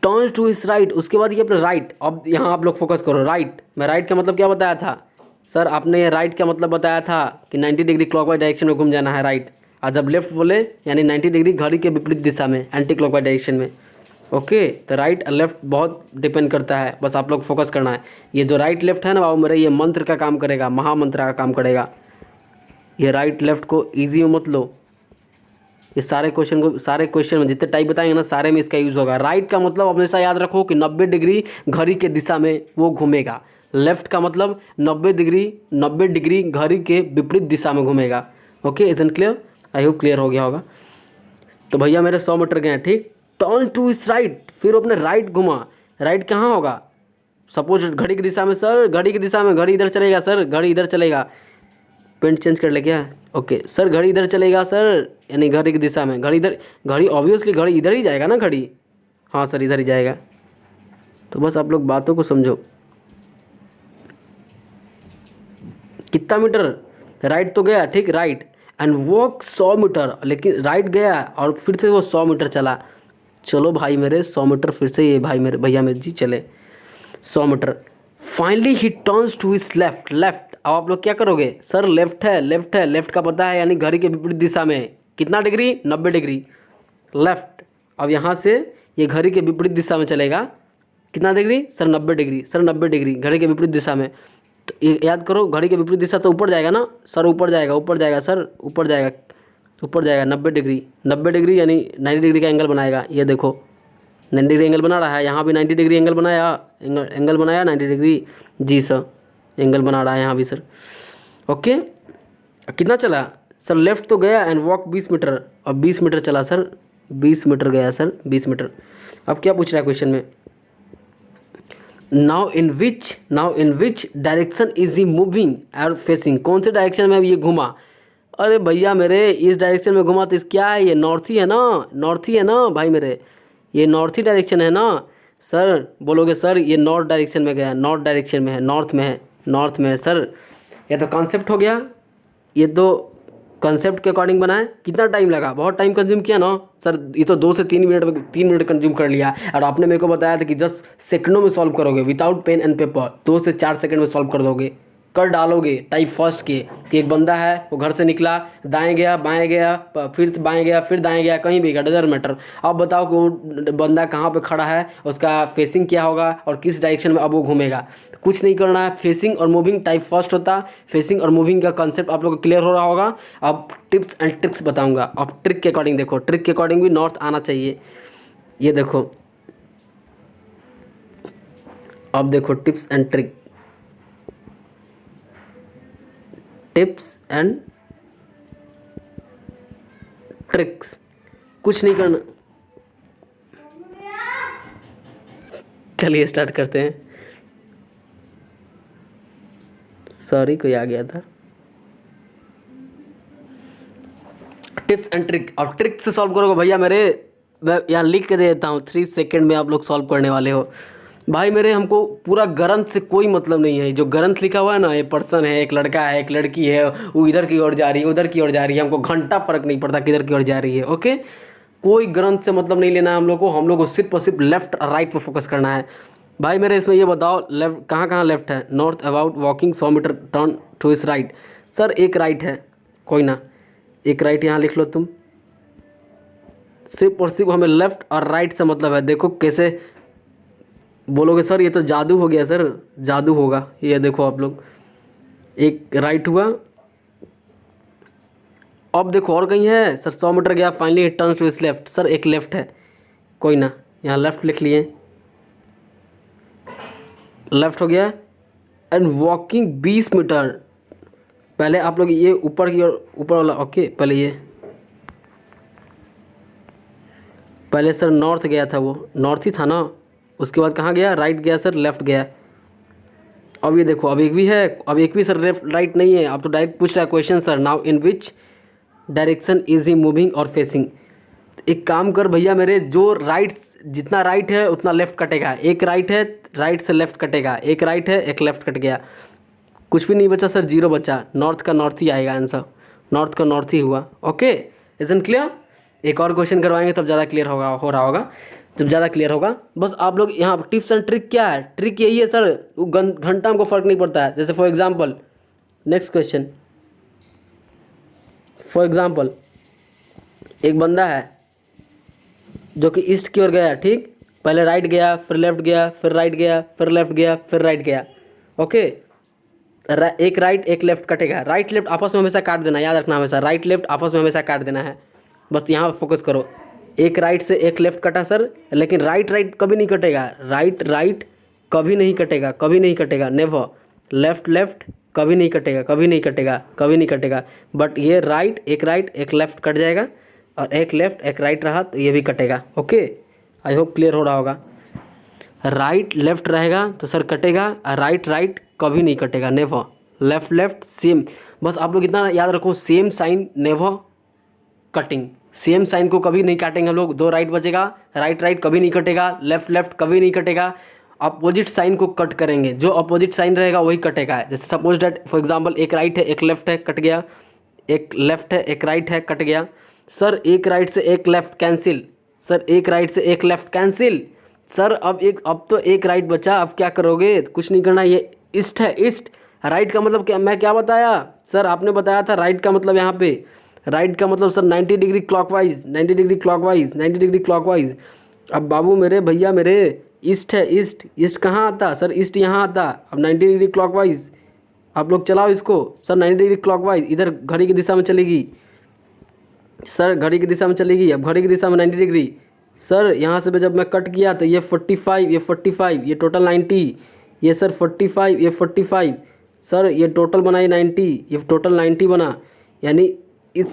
A: turn to his right, उसके बाद ये अपने राइट। अब यहाँ आप लोग फोकस करो, राइट। मैं राइट का मतलब क्या बताया था सर? आपने ये राइट का मतलब बताया था कि 90 डिग्री क्लॉकवाइज डायरेक्शन में घूम जाना है, राइट। और जब लेफ्ट बोले यानी 90 डिग्री घड़ी के विपरीत दिशा में, एंटी क्लॉकवाइज डायरेक्शन में। ओके, तो राइट और लेफ्ट बहुत डिपेंड करता है, बस आप लोग फोकस करना है। ये जो राइट लेफ्ट है ना बाबू मेरे, ये मंत्र का काम करेगा, महामंत्र का काम करेगा। ये राइट लेफ्ट को ईजी में मत लो। ये सारे क्वेश्चन में जितने टाइप बताएंगे ना, सारे में इसका यूज़ होगा। राइट का मतलब हमेशा याद रखो कि 90 डिग्री घड़ी के दिशा में वो घूमेगा। लेफ्ट का मतलब 90 डिग्री घड़ी के विपरीत दिशा में घूमेगा। Okay, is an clear? I hope clear हो गया होगा। तो भैया मेरे 100 मीटर गए, ठीक। टर्न टू हिज राइट, फिर अपने राइट घुमा। राइट कहाँ होगा? सपोज घड़ी की दिशा में सर, घड़ी की दिशा में, घड़ी इधर चलेगा सर, घड़ी इधर चलेगा। पेंट चेंज कर ले क्या? ओके सर, घड़ी इधर चलेगा सर, यानी घड़ी की दिशा में, घड़ी ऑब्वियसली घड़ी इधर ही जाएगा ना, घड़ी। हाँ सर, इधर ही जाएगा। तो बस आप लोग बातों को समझो। कितना मीटर? राइट तो गया, ठीक, राइट। एंड वॉक 100 मीटर, लेकिन राइट गया और फिर से वो 100 मीटर चला। चलो भाई मेरे 100 मीटर फिर से ये भाई मेरे भैया मेरे जी चले 100 metre. Finally he turns to his left. अब आप लोग क्या करोगे? सर लेफ्ट है, लेफ्ट का पता है, यानी घड़ी के विपरीत दिशा में कितना डिग्री? 90 degree left. अब यहाँ से ये घड़ी के विपरीत दिशा में चलेगा। कितना degree sir? 90 degree. Sir 90 degree घड़ी के विपरीत दिशा में, तो ये याद करो, घड़ी के विपरीत दिशा तो ऊपर जाएगा ना सर, ऊपर जाएगा सर, ऊपर जाएगा 90 डिग्री यानी 90 डिग्री का एंगल बनाएगा। ये देखो 90 डिग्री एंगल बना रहा है, यहाँ भी 90 डिग्री एंगल बनाया, 90 डिग्री। जी सर, एंगल बना रहा है यहाँ भी सर। ओके, कितना चला सर? लेफ्ट तो गया एंड वॉक 20 मीटर, और 20 मीटर चला सर, 20 मीटर गया सर, 20 मीटर। अब क्या पूछ रहा है क्वेश्चन में? Now in which direction is he moving और फेसिंग, कौन से डायरेक्शन में ये घुमा? अरे भैया मेरे इस डायरेक्शन में घुमा, तो क्या है ये? नॉर्थ ही है ना भाई मेरे, ये नॉर्थ ही डायरेक्शन है ना सर। बोलोगे सर ये नॉर्थ डायरेक्शन में गया, नॉर्थ डायरेक्शन में है, नॉर्थ में है सर। ये तो कॉन्सेप्ट हो गया, ये तो कॉन्सेप्ट के अकॉर्डिंग बनाए। कितना टाइम लगा? बहुत टाइम कंज्यूम किया ना सर, ये तो 2 से 3 मिनट कंज्यूम कर लिया। और आपने मेरे को बताया था कि जस्ट सेकंडों में सॉल्व करोगे, विदाउट पेन एंड पेपर 2 से 4 सेकंड में सॉल्व कर दोगे। कर डालोगे टाइप फर्स्ट के कि एक बंदा है वो घर से निकला, दाएं गया बाएं गया फिर बाएं गया फिर दाएं गया, कहीं भी गया, डजंट मैटर। अब बताओ कि वो बंदा कहाँ पे खड़ा है, उसका फेसिंग क्या होगा और किस डायरेक्शन में अब वो घूमेगा। तो कुछ नहीं करना है, फेसिंग और मूविंग टाइप फर्स्ट होता है। फेसिंग और मूविंग का कंसेप्ट आप लोग को क्लियर हो रहा होगा। अब टिप्स एंड ट्रिक्स बताऊँगा। अब ट्रिक के अकॉर्डिंग देखो, ट्रिक के अकॉर्डिंग भी नॉर्थ आना चाहिए। ये देखो, अब देखो tips and trick, tips and tricks. कुछ नहीं करना, चलिए स्टार्ट करते हैं। सॉरी कोई आ गया था। टिप्स एंड ट्रिक, और ट्रिक से सॉल्व करोगे भैया मेरे, मैं यहाँ लिख के दे देता हूँ, 3 सेकेंड में आप लोग सॉल्व करने वाले हो भाई मेरे। हमको पूरा ग्रंथ से कोई मतलब नहीं है। जो ग्रंथ लिखा हुआ है ना, ये पर्सन है, एक लड़का है, एक लड़की है, वो इधर की ओर जा रही है, उधर की ओर जा रही है, हमको घंटा फर्क नहीं पड़ता किधर की ओर जा रही है। ओके, कोई ग्रंथ से मतलब नहीं लेना है हम लोग को। हम लोग को सिर्फ और सिर्फ लेफ्ट और राइट पर फोकस करना है भाई मेरे। इसमें ये बताओ लेफ्ट कहाँ कहाँ लेफ्ट है। North about walking 100 metre turn to his right. Sir एक राइट है, कोई ना, एक राइट यहाँ लिख लो तुम। सिर्फ और सिर्फ हमें लेफ्ट और राइट से मतलब है। देखो कैसे बोलोगे सर ये तो जादू हो गया, सर जादू होगा। ये देखो आप लोग, एक राइट हुआ, अब देखो और कहीं है सर। 100 मीटर गया, फाइनली इट टर्न्स टू इस लेफ्ट। सर एक लेफ्ट है, कोई ना, यहाँ लेफ्ट लिख लिए, लेफ्ट हो गया। एंड वॉकिंग 20 मीटर, पहले आप लोग ये ऊपर की ओर, ऊपर वाला, ओके पहले ये, पहले सर नॉर्थ गया था, वो नॉर्थ ही था ना। उसके बाद कहाँ गया, राइट गया सर, लेफ्ट गया। अब ये देखो, अब एक भी है, अब एक भी सर लेफ्ट राइट नहीं है। अब तो डायरेक्ट पूछ रहा है question, sir now in which direction is he moving और फेसिंग। एक काम कर भैया मेरे, जो राइट जितना राइट है उतना लेफ्ट कटेगा। एक राइट है, राइट से लेफ्ट कटेगा, एक राइट है एक लेफ्ट कट गया, कुछ भी नहीं बचा सर, 0 बचा। नॉर्थ का नॉर्थ ही आएगा आंसर, नॉर्थ का नॉर्थ ही हुआ। Okay, isn't clear? एक और क्वेश्चन करवाएंगे तब ज़्यादा क्लियर होगा, हो रहा होगा जब ज़्यादा क्लियर होगा। बस आप लोग यहाँ टिप्स एंड ट्रिक क्या है, ट्रिक यही है सर, वो घंटा हमको फ़र्क नहीं पड़ता है। जैसे for example next question, for example एक बंदा है जो कि ईस्ट की ओर गया, ठीक, पहले राइट गया, फिर लेफ्ट गया, फिर राइट गया, फिर लेफ्ट गया, फिर राइट गया। ओके, एक राइट एक लेफ्ट कटेगा, राइट लेफ्ट आपस में हमेशा काट देना, याद रखना हमेशा, राइट लेफ्ट आपस में हमेशा काट देना है। बस यहाँ फोकस करो। एक राइट से एक लेफ्ट कटा सर, लेकिन राइट राइट कभी नहीं कटेगा, राइट राइट कभी नहीं कटेगा, कभी नहीं कटेगा, नेवर। लेफ्ट लेफ्ट कभी नहीं कटेगा, कभी नहीं कटेगा, कभी नहीं कटेगा। बट ये राइट एक लेफ्ट कट जाएगा, और एक लेफ्ट एक राइट रहा तो ये भी कटेगा। ओके, आई होप क्लियर हो रहा होगा। राइट लेफ्ट रहेगा तो सर कटेगा, राइट राइट कभी नहीं कटेगा, नेवर। लेफ्ट लेफ्ट सेम, बस आप लोग इतना याद रखो, same sign never cutting, same sign को कभी नहीं काटेंगे हम लोग। 2 राइट बचेगा, राइट राइट कभी नहीं कटेगा, लेफ्ट लेफ्ट कभी नहीं कटेगा। अपोजिट साइन को कट करेंगे, जो अपोजिट साइन रहेगा वही कटेगा। जैसे सपोज डैट फॉर एग्जांपल एक राइट है एक लेफ्ट है, कट गया, एक लेफ्ट है एक राइट है, कट गया। सर एक राइट से एक लेफ्ट कैंसिल, सर एक राइट से एक लेफ्ट कैंसिल। सर अब तो एक राइट बचा, अब क्या करोगे, कुछ नहीं करना। ये ईस्ट है, ईस्ट राइट का मतलब क्या, मैं क्या बताया सर, आपने बताया था राइट का मतलब यहाँ पे, राइट का मतलब sir 90 degree clockwise, 90 degree clockwise, 90 degree clockwise. अब बाबू मेरे, भैया मेरे, ईस्ट है, ईस्ट ईस्ट कहाँ आता सर, ईस्ट यहाँ आता। अब 90 डिग्री क्लॉकवाइज आप लोग चलाओ इसको सर, 90 डिग्री क्लॉकवाइज, इधर घड़ी की दिशा में चलेगी सर, घड़ी की दिशा में चलेगी। अब घड़ी की दिशा में 90 डिग्री सर, यहाँ से जब मैं कट किया तो ये 45, ये 45, ये टोटल 90, ये सर 45, ये 45 सर, ये टोटल बना, ये 90, ये टोटल 90 बना, यानी इस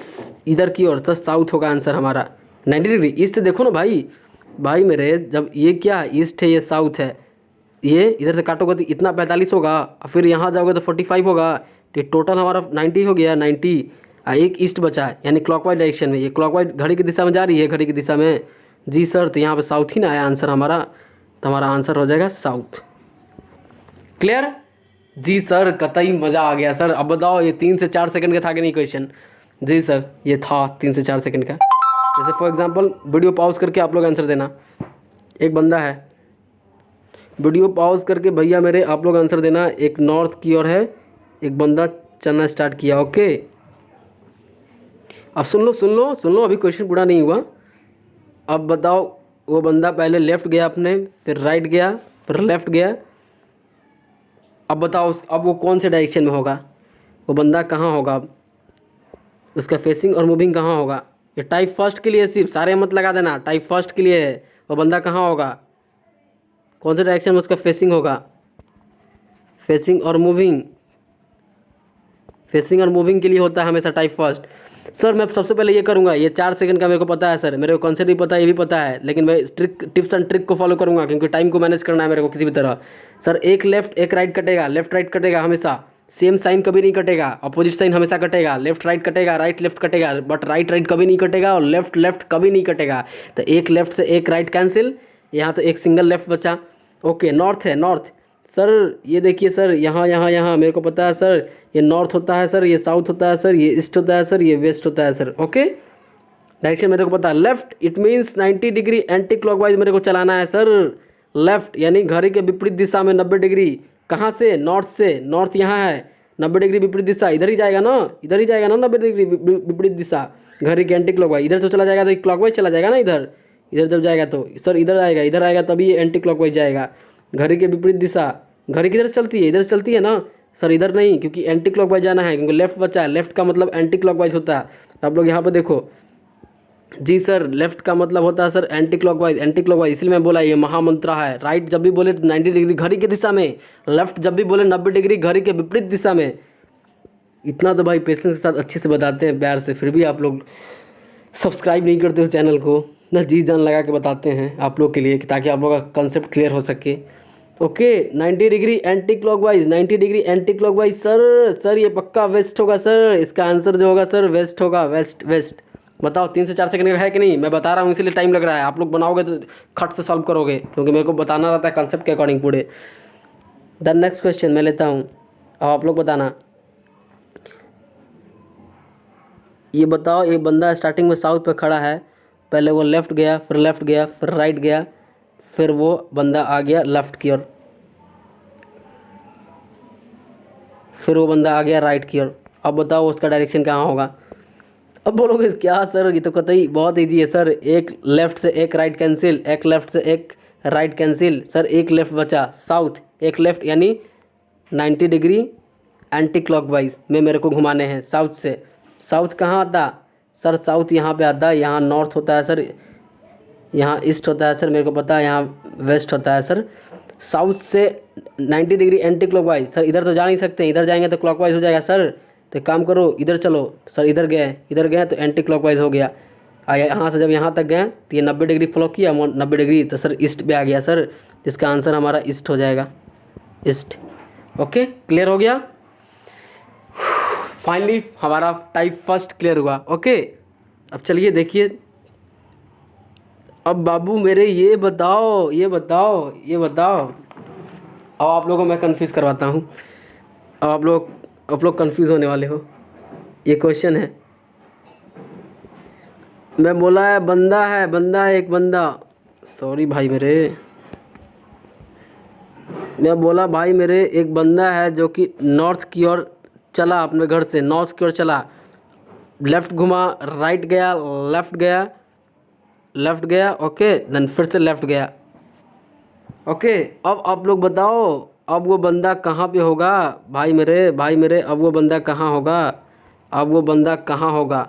A: इधर की ओर, सर साउथ होगा आंसर हमारा। 90 डिग्री ईस्ट देखो ना भाई, भाई मेरे, जब ये क्या ईस्ट है ये साउथ है, ये इधर से काटोगे तो इतना 45 होगा, फिर यहाँ जाओगे तो 45 होगा, तो टोटल हमारा 90 हो गया, 90। एक ईस्ट बचा है, यानी क्लॉकवाइज डायरेक्शन में, ये क्लॉकवाइज घड़ी की दिशा में जा रही है, घड़ी की दिशा में जी सर। तो यहाँ पे साउथ ही ना आया आंसर हमारा, तो हमारा आंसर हो जाएगा साउथ। क्लियर जी सर, कतई मज़ा आ गया सर। अब बताओ ये 3 से 4 सेकंड का था कि नहीं क्वेश्चन? जी सर ये था 3 से 4 सेकंड का। जैसे फॉर एग्जांपल वीडियो पॉज करके आप लोग आंसर देना। एक बंदा है, वीडियो पॉज करके भैया मेरे आप लोग आंसर देना। एक नॉर्थ की ओर है, एक बंदा चलना स्टार्ट किया। ओके, अब सुन लो सुन लो सुन लो, अभी क्वेश्चन पूरा नहीं हुआ। अब बताओ, वो बंदा पहले लेफ्ट गया अपने, फिर राइट गया, फिर लेफ्ट गया। अब बताओ अब वो कौन से डायरेक्शन में होगा, वो बंदा कहाँ होगा, अब उसका फेसिंग और मूविंग कहाँ होगा। ये टाइप फर्स्ट के लिए, सिर्फ सारे मत लगा देना, टाइप फर्स्ट के लिए है। वो बंदा कहाँ होगा, कौन से डायरेक्शन में उसका फेसिंग होगा। फेसिंग और मूविंग, फेसिंग और मूविंग के लिए होता है हमेशा टाइप फर्स्ट। सर मैं सबसे पहले ये करूँगा, ये 4 सेकंड का मेरे को पता है सर, मेरे को कॉन्सेप्ट भी पता है, ये भी पता है, लेकिन मैं ट्रिक टिप्स एंड ट्रिक को फॉलो करूँगा क्योंकि टाइम को मैनेज करना है मेरे को किसी भी तरह। सर एक लेफ्ट एक राइट कटेगा, लेफ्ट राइट कटेगा हमेशा, सेम साइन कभी नहीं कटेगा, अपोजिट साइन हमेशा कटेगा। लेफ्ट राइट कटेगा, राइट लेफ्ट कटेगा, बट राइट राइट कभी नहीं कटेगा और लेफ्ट लेफ्ट कभी नहीं कटेगा। तो एक लेफ्ट से एक राइट कैंसिल, यहाँ तो एक सिंगल लेफ्ट बचा। ओके, नॉर्थ है, नॉर्थ। सर ये देखिए सर, यहाँ यहाँ यहाँ मेरे को पता है सर, ये नॉर्थ होता है सर, ये साउथ होता है सर, ये ईस्ट होता है सर, ये वेस्ट होता है सर। ओके, डायरेक्शन मेरे को पता है। Left it means 90 degree anti clockwise मेरे को चलाना है सर। लेफ्ट यानी घड़ी के विपरीत दिशा में 90 डिग्री। कहाँ से, नॉर्थ से। नॉर्थ यहाँ है, 90 डिग्री विपरीत दिशा इधर ही जाएगा ना, इधर ही जाएगा ना 90 डिग्री विपरीत दिशा घड़ी के एंटी क्लॉकवाइज। इधर तो चला जाएगा तो क्लॉकवाइज चला जाएगा ना, इधर इधर जब जाएगा तो सर इधर आएगा, इधर आएगा तभी ये एंटी क्लॉकवाइज जाएगा। घड़ी के विपरीत दिशा, घड़ी किधर से चलती है, इधर से चलती है ना सर, इधर नहीं, क्योंकि एंटी क्लॉकवाइज जाना है, क्योंकि लेफ्ट बचा है, लेफ्ट का मतलब एंटी क्लॉकवाइज होता है। आप लोग यहाँ पे देखो जी सर, लेफ्ट का मतलब होता है sir anti clockwise, anti clockwise, इसलिए मैं बोला ये महामंत्र है। राइट जब भी बोले 90 डिग्री घड़ी की दिशा में, लेफ्ट जब भी बोले 90 डिग्री घड़ी के विपरीत दिशा में। इतना तो भाई पेशेंस के साथ अच्छे से बताते हैं प्यार से, फिर भी आप लोग सब्सक्राइब नहीं करते हो चैनल को ना, जी जान लगा के बताते हैं आप लोग के लिए कि ताकि आप लोग का कंसेप्ट क्लियर हो सके। Okay, 90 degree anti clockwise, 90 degree anti clockwise. Sir ये पक्का वेस्ट होगा सर, इसका आंसर जो होगा सर वेस्ट होगा, वेस्ट वेस्ट। बताओ 3 से 4 सेकंड का है कि नहीं, मैं बता रहा हूँ इसीलिए टाइम लग रहा है, आप लोग बनाओगे तो खट से सॉल्व करोगे क्योंकि मेरे को बताना रहता है कंसेप्ट के अकॉर्डिंग पूरे। द नेक्स्ट क्वेश्चन मैं लेता हूँ, अब आप लोग बताना। ये बताओ, एक बंदा स्टार्टिंग में साउथ पे खड़ा है, पहले वो लेफ़्ट गया, फिर लेफ़्ट गया, फिर राइट गया, फिर वो बंदा आ गया लेफ़्ट की ओर, फिर वो बंदा आ गया राइट की ओर। अब बताओ उसका डायरेक्शन कहाँ होगा। अब बोलोगे क्या सर, ये तो कतई बहुत ईजी है सर, एक लेफ़्ट से एक राइट कैंसिल, एक लेफ़्ट से एक राइट कैंसिल। सर एक लेफ़्ट बचा साउथ, एक लेफ़्ट यानी 90 डिग्री एंटी क्लॉकवाइज में मेरे को घुमाने हैं साउथ से। साउथ कहाँ आता सर, साउथ यहाँ पे आता है, यहाँ नॉर्थ होता है सर, यहाँ ईस्ट होता है सर, मेरे को पता है यहाँ वेस्ट होता है सर। साउथ से 90 डिग्री एंटी क्लॉकवाइज। सर इधर तो जा नहीं सकते, इधर जाएंगे तो क्लॉकवाइज हो जाएगा सर, तो काम करो इधर चलो। सर इधर गए तो एंटी क्लॉकवाइज हो गया। यहाँ से जब यहाँ तक गए तो ये 90 डिग्री फॉलो किया, 90 डिग्री, तो सर ईस्ट पे आ गया सर, इसका आंसर हमारा ईस्ट हो जाएगा, ईस्ट। ओके, क्लियर हो गया। फाइनली हमारा टाइप फर्स्ट क्लियर हुआ। ओके, अब चलिए देखिए, अब बाबू मेरे ये बताओ ये बताओ ये बताओ, अब आप लोगों को मैं कंफ्यूज करवाता हूँ। अब आप लोग कंफ्यूज होने वाले हो। ये क्वेश्चन है, मैं बोला है बंदा है एक बंदा, सॉरी भाई मेरे, मैं बोला भाई मेरे एक बंदा है जो कि नॉर्थ की ओर चला, अपने घर से नॉर्थ की ओर चला, लेफ़्ट घुमा, राइट गया, लेफ़्ट गया, ओके, देन फिर से लेफ़्ट गया। ओके, अब आप लोग बताओ अब वो बंदा कहाँ पे होगा भाई मेरे, अब वो बंदा कहाँ होगा, अब वो बंदा कहाँ होगा।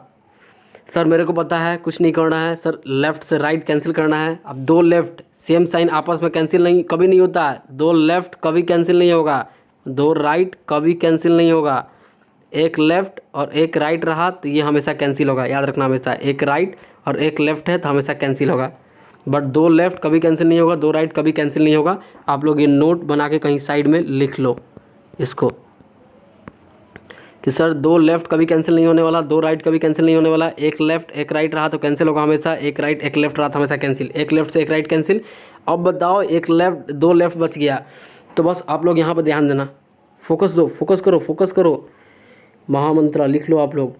A: सर मेरे को पता है, कुछ नहीं करना है सर, लेफ़्ट से राइट कैंसिल करना है। अब दो लेफ़्ट सेम साइन आपस में कैंसिल नहीं कभी नहीं होता है, दो लेफ़्ट कभी कैंसिल नहीं होगा, दो राइट कभी कैंसिल नहीं होगा। एक लेफ़्ट और एक राइट रहा तो ये हमेशा कैंसिल होगा, याद रखना हमेशा, एक राइट और एक लेफ़्ट है तो हमेशा कैंसिल होगा। बट दो लेफ़्ट कभी कैंसिल नहीं होगा, दो राइट कभी कैंसिल नहीं होगा। आप लोग ये नोट बना के कहीं साइड में लिख लो इसको कि सर दो लेफ़्ट कभी कैंसिल नहीं होने वाला, दो राइट कभी कैंसिल नहीं होने वाला, एक लेफ़्ट एक राइट रहा तो कैंसिल होगा हमेशा, एक राइट एक लेफ़्ट रहा तो हमेशा कैंसिल, एक लेफ़्ट से एक राइट कैंसिल। अब बताओ एक लेफ़्ट दो लेफ़्ट बच गया, तो बस आप लोग यहाँ पर ध्यान देना, फोकस करो, महामंत्र लिख लो आप लोग।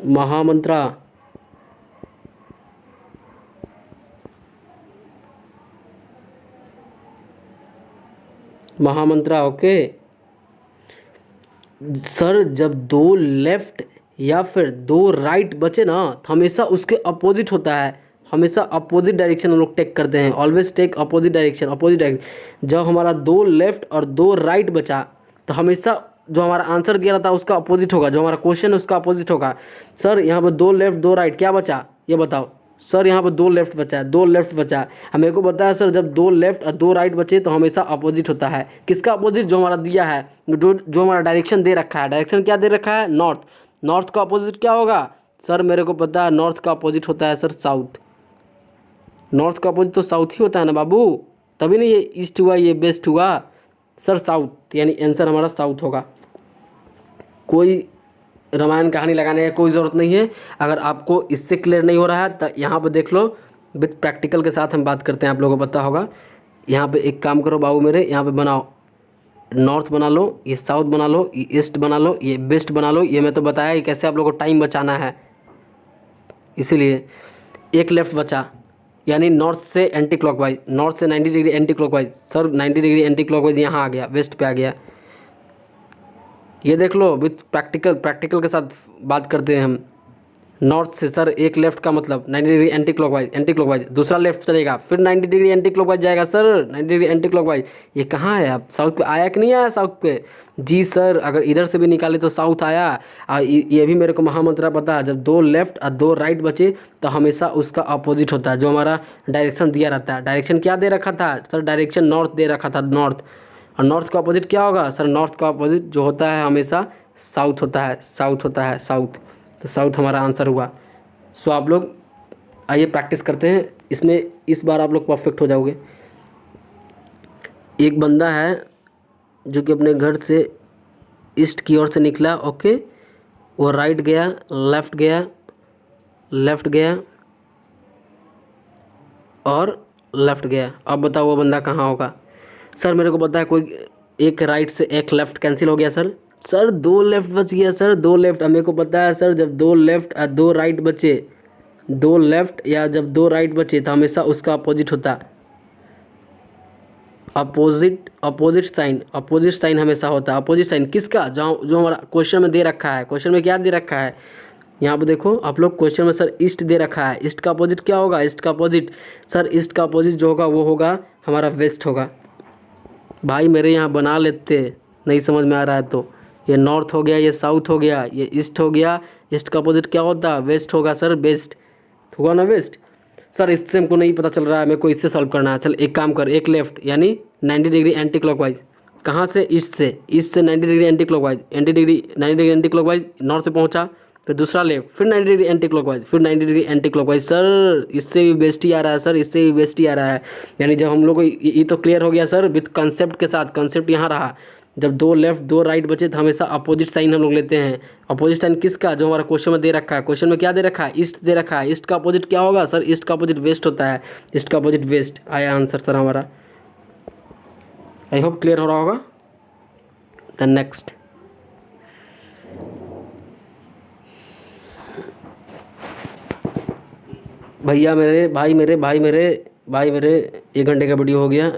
A: महामंत्र महामंत्रा। ओके सर, जब दो लेफ्ट या फिर दो राइट बचे ना तो हमेशा उसके अपोजिट होता है, हमेशा अपोजिट डायरेक्शन हम लोग टेक करते हैं, always take opposite direction, opposite direction. जब हमारा दो लेफ्ट और दो राइट बचा तो हमेशा जो हमारा आंसर दिया रहता है उसका अपोजिट होगा, जो हमारा क्वेश्चन है उसका अपोजिट होगा। सर यहाँ पर दो लेफ्ट दो राइट, क्या बचा ये बताओ। सर यहाँ पर दो लेफ्ट बचा है, दो लेफ्ट बचा है, हमें को पता है सर जब दो लेफ्ट और दो राइट बचे तो हमेशा अपोजिट होता है। किसका अपोजिट? जो हमारा दिया है, जो हमारा डायरेक्शन दे रखा है। डायरेक्शन क्या दे रखा है? नॉर्थ। नॉर्थ का अपोजिट क्या होगा? सर मेरे को पता है नॉर्थ का अपोजिट होता है सर साउथ। नॉर्थ का अपोजिट तो साउथ ही होता है ना बाबू, तभी नहीं ये ईस्ट हुआ ये वेस्ट हुआ। सर साउथ, यानी आंसर हमारा साउथ होगा। कोई रामायण कहानी लगाने की कोई ज़रूरत नहीं है। अगर आपको इससे क्लियर नहीं हो रहा है तो यहाँ पर देख लो, विथ प्रैक्टिकल के साथ हम बात करते हैं, आप लोगों को पता होगा। यहाँ पे एक काम करो बाबू मेरे, यहाँ पे बनाओ, नॉर्थ बना लो, ये साउथ बना लो, ये ईस्ट बना लो, ये वेस्ट बना लो। ये मैं तो बताया कि कैसे आप लोगों को टाइम बचाना है, इसीलिए एक लेफ्ट बचा, यानी नॉर्थ से एंटी क्लॉकवाइज, नॉर्थ से 90 degree anti clockwise. Sir 90 degree anti clockwise यहाँ आ गया, वेस्ट पे आ गया। ये देख लो, विथ प्रैक्टिकल के साथ बात करते हैं हम। नॉर्थ से सर एक लेफ्ट का मतलब 90 डिग्री एंटी क्लॉकवाइज, दूसरा लेफ्ट चलेगा, फिर 90 डिग्री एंटी क्लॉकवाइज जाएगा सर, 90 डिग्री एंटी क्लॉकवाइज। ये कहाँ है? आप साउथ पे आया कि नहीं आया साउथ पे? जी सर, अगर इधर से भी निकाले तो साउथ आया। ये भी मेरे को महामंत्रा पता है, जब दो लेफ्ट और दो राइट बचे तो हमेशा उसका अपोजिट होता है, जो हमारा डायरेक्शन दिया रहता है। डायरेक्शन क्या दे रखा था सर? डायरेक्शन नॉर्थ दे रखा था, नॉर्थ। और नॉर्थ का अपोजिट क्या होगा सर? नॉर्थ का अपोजिट जो होता है हमेशा साउथ होता है, साउथ होता है, साउथ। तो साउथ हमारा आंसर हुआ। सो आप लोग आइए प्रैक्टिस करते हैं इसमें, इस बार आप लोग परफेक्ट हो जाओगे। एक बंदा है जो कि अपने घर से ईस्ट की ओर से निकला। ओके, वो राइट गया, लेफ्ट गया, लेफ्ट गया और लेफ्ट गया। अब बताओ वो बंदा कहाँ होगा? सर मेरे को पता है, कोई एक राइट से एक लेफ्ट कैंसिल हो गया सर। सर दो लेफ्ट बच गया सर, दो लेफ्ट। मेरे को पता है सर, जब दो लेफ्ट और दो राइट बचे, दो लेफ्ट या जब दो राइट बचे तो हमेशा उसका अपोजिट होता है। अपोजिट साइन हमेशा होता है। अपोजिट साइन किसका? जो हमारा क्वेश्चन में दे रखा है। क्वेश्चन में क्या दे रखा है? यहाँ पे देखो आप लोग, क्वेश्चन में सर ईस्ट दे रखा है। ईस्ट का अपोजिट क्या होगा? ईस्ट का अपोजिट सर, ईस्ट का अपोजिट जो होगा वो होगा हमारा वेस्ट होगा। भाई मेरे यहाँ बना लेते, नहीं समझ में आ रहा है तो। ये नॉर्थ हो गया, ये साउथ हो गया, ये ईस्ट हो गया। ईस्ट का अपोजिट क्या होता है? वेस्ट होगा सर, वेस्ट होगा ना, वेस्ट। सर इससे हमको नहीं पता चल रहा है, मेरे को इससे सॉल्व करना है। चल एक काम कर, एक लेफ्ट यानी 90 डिग्री एंटी क्लॉकवाइज। कहाँ से? ईस्ट से 90 degree anti clockwise, 90 degree anti clockwise north पे पहुँचा, फिर दूसरा लेफ्ट, फिर 90 डिग्री एंटी क्लॉकवाइज, फिर 90 डिग्री एंटी क्लॉकवाइज। सर इससे भी बेस्ट ही आ रहा है सर, इससे भी बेस्ट ही आ रहा है। यानी जब हम लोग को ये तो क्लियर हो गया सर विथ कंसेप्ट के साथ। कंसेप्ट यहाँ रहा, जब दो लेफ्ट दो राइट बचे तो हमेशा अपोजिट साइन हम लोग लेते हैं। अपोजिट साइन किसका? जो हमारा क्वेश्चन में दे रखा है। क्वेश्चन में क्या दे रखा है? ईस्ट दे रखा है। ईस्ट का अपोजिट क्या होगा सर? ईस्ट का अपोजिट वेस्ट होता है। ईस्ट का अपोजिट वेस्ट आया आंसर सर हमारा। आई होप क्लियर हो रहा होगा। द नेक्स्ट, भैया मेरे, भाई मेरे 1 घंटे का वीडियो हो गया।